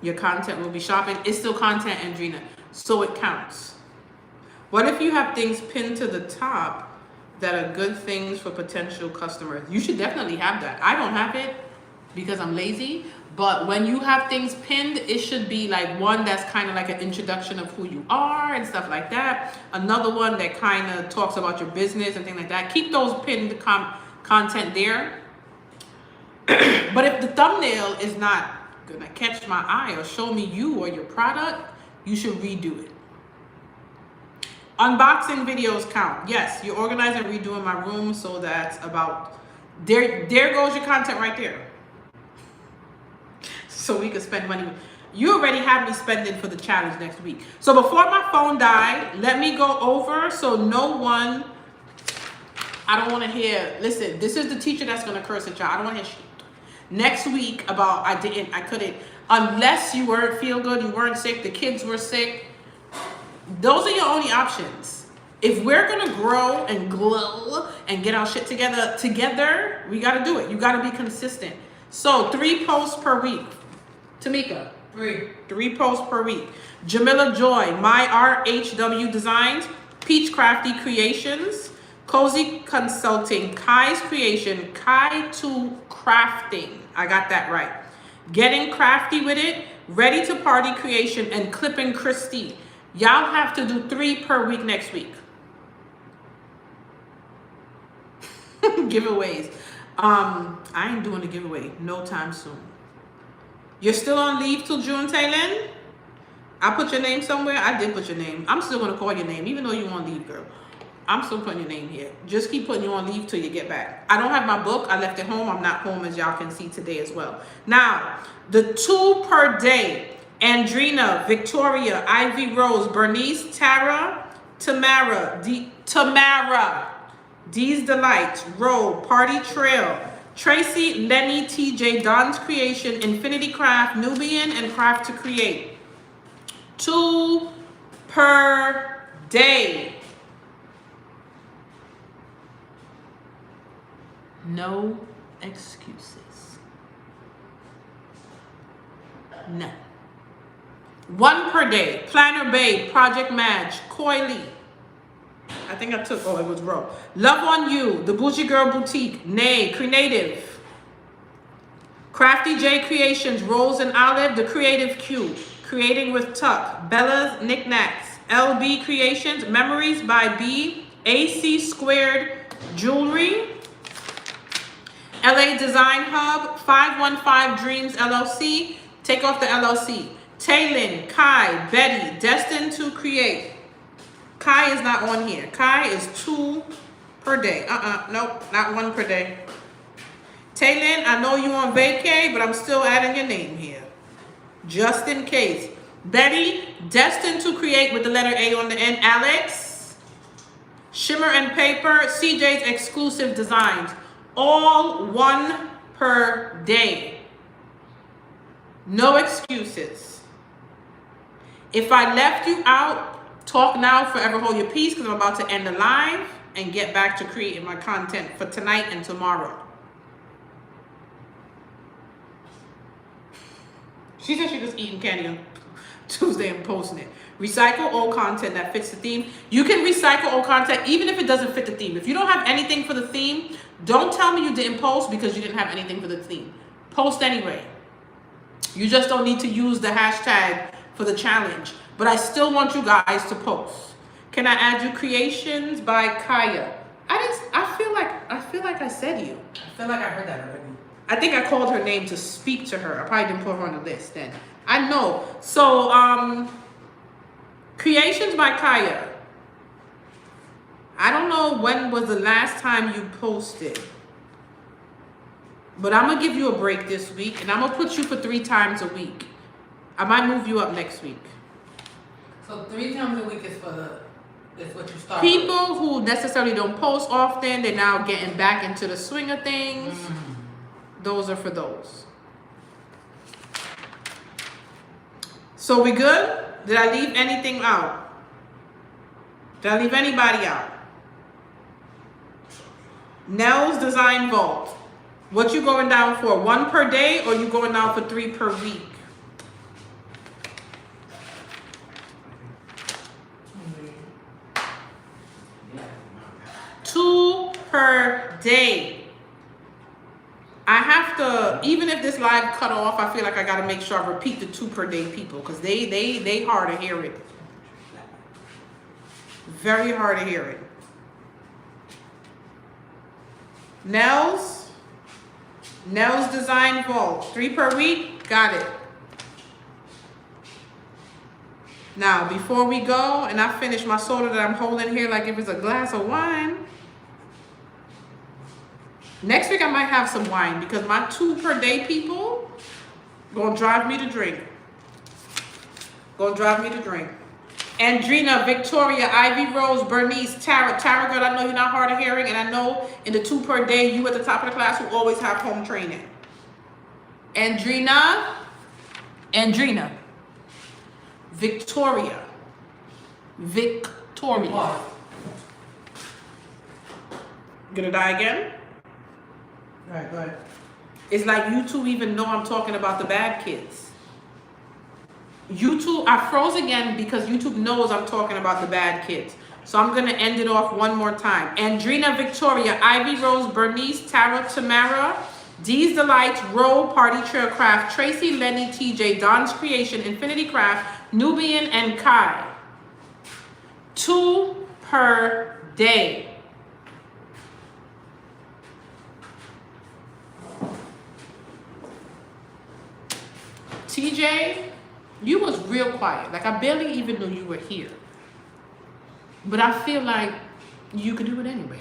Speaker 1: Your content will be shopping. It's still content, Andrina, so it counts. What if you have things pinned to the top that are good things for potential customers? You should definitely have that. I don't have it because I'm lazy. But when you have things pinned, it should be like one that's kind of like an introduction of who you are and stuff like that. Another one that kind of talks about your business and things like that. Keep those pinned content there. But if the thumbnail is not gonna catch my eye or show me you or your product, you should redo it. Unboxing videos count. Yes, you're organizing and redoing my room, so that's about there goes your content right there. So we can spend money. You already have me spending for the challenge next week. So before my phone died, let me go over so no one, I don't want to hear, listen, this is the teacher that's going to curse at y'all. I don't want to hear shit next week about I couldn't, unless you weren't feel good, you weren't sick, the kids were sick. Those are your only options. If we're going to grow and glow and get our shit together, we got to do it. You got to be consistent. So 3 posts per week. Tamika. 3 posts per week. Jamila Joy, My RHW Designs, Peach Crafty Creations, Cozy Consulting, Kai's Creation, Kai 2 Crafting. I got that right. Getting Crafty with It, Ready to Party Creation, and Clipping Christy. Y'all have to do 3 per week next week. Giveaways. I ain't doing a giveaway no time soon. You're still on leave till June, Taylin? I put your name somewhere. I did put your name. I'm still gonna call your name, even though you're on leave, girl. I'm still putting your name here. Just keep putting you on leave till you get back. I don't have my book. I left it home. I'm not home, as y'all can see today as well. Now, the 2 per day. Andrina, Victoria, Ivy Rose, Bernice, Tara, Tamara, D's Delight, Row, Party Trail, Tracy, Lenny, TJ, Don's Creation, Infinity Craft, Nubian, and Craft to Create. 2 per day. No excuses. No. 1 per day. Planner Babe, Project Madge, Coy Lee. I think I took, oh, it was Row. Love on You, The Bougie Girl Boutique, Nay, Creative. Crafty J Creations, Rose and Olive, The Creative Q, Creating with Tuck, Bella's Knickknacks, LB Creations, Memories by B, AC Squared Jewelry, LA Design Hub, 515 Dreams LLC, take off the LLC, Taylin, Kai, Betty, Destined to Create. Kai is not on here. Kai is 2 per day. Nope, not 1 per day. Taylin, I know you on vacay, but I'm still adding your name here. Just in case. Betty, Destined to Create with the letter A on the end. Alex, Shimmer and Paper, CJ's Exclusive Designs. All 1 per day. No excuses. If I left you out, talk now, forever hold your peace, because I'm about to end the live and get back to creating my content for tonight and tomorrow. She said she was eating candy on Tuesday and posting it. Recycle old content that fits the theme. You can recycle old content even if it doesn't fit the theme. If you don't have anything for the theme, don't tell me you didn't post because you didn't have anything for the theme. Post anyway. You just don't need to use the hashtag for the challenge. But I still want you guys to post. Can I add you? Creations by Kaya. I feel like I said you.
Speaker 2: I feel like I heard that already.
Speaker 1: I think I called her name to speak to her. I probably didn't put her on the list then. I know. So, Creations by Kaya. I don't know when was the last time you posted. But I'm going to give you a break this week. And I'm going to put you for 3 times a week. I might move you up next week.
Speaker 2: So 3 times a week is what you start
Speaker 1: People who necessarily don't post often, they're now getting back into the swing of things. Those are for those. So we good? Did I leave anything out? Did I leave anybody out? Nell's Design Vault. What you going down for? 1 per day or you going down for 3 per week? 2 per day. I have to, even if this live cut off, I feel like I got to make sure I repeat the 2 per day people because they hard to hear it. Very hard to hear it. Nell's Design Vault. 3 per week. Got it. Now, before we go, and I finish my soda that I'm holding here like if it's a glass of wine. Next week I might have some wine because my 2 per day people gonna drive me to drink. Andrina, Victoria, Ivy Rose, Bernice, Tara. Tara, girl, I know you're not hard of hearing, and I know in the 2 per day, you at the top of the class who always have home training. Andrina, Victoria. Gonna die again?
Speaker 2: All right, go ahead.
Speaker 1: It's like YouTube even know I'm talking about the bad kids. YouTube, I froze again because YouTube knows I'm talking about the bad kids. So I'm going to end it off one more time. Andrina, Victoria, Ivy Rose, Bernice, Tara, Tamara, D's Delights, Row, Party Trail Craft, Tracy, Lenny, TJ, Don's Creation, Infinity Craft, Nubian, and Kai. 2 per day. TJ, you was real quiet. Like, I barely even knew you were here. But I feel like you could do it anyway.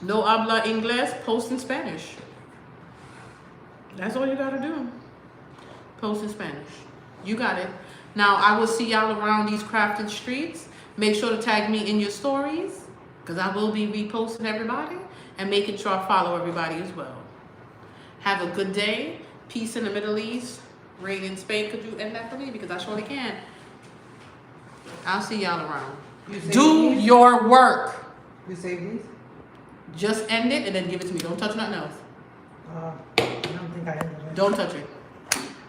Speaker 1: No habla inglés, post in Spanish. That's all you gotta do. Post in Spanish. You got it. Now, I will see y'all around these crafted streets. Make sure to tag me in your stories, because I will be reposting everybody and making sure I follow everybody as well. Have a good day. Peace in the Middle East. Rain in Spain. Could you end that for me? Because I surely can. I'll see y'all around. Do your work.
Speaker 2: You save these?
Speaker 1: Just end it and then give it to me. Don't touch nothing else.
Speaker 2: I don't think I ended it.
Speaker 1: Don't touch it.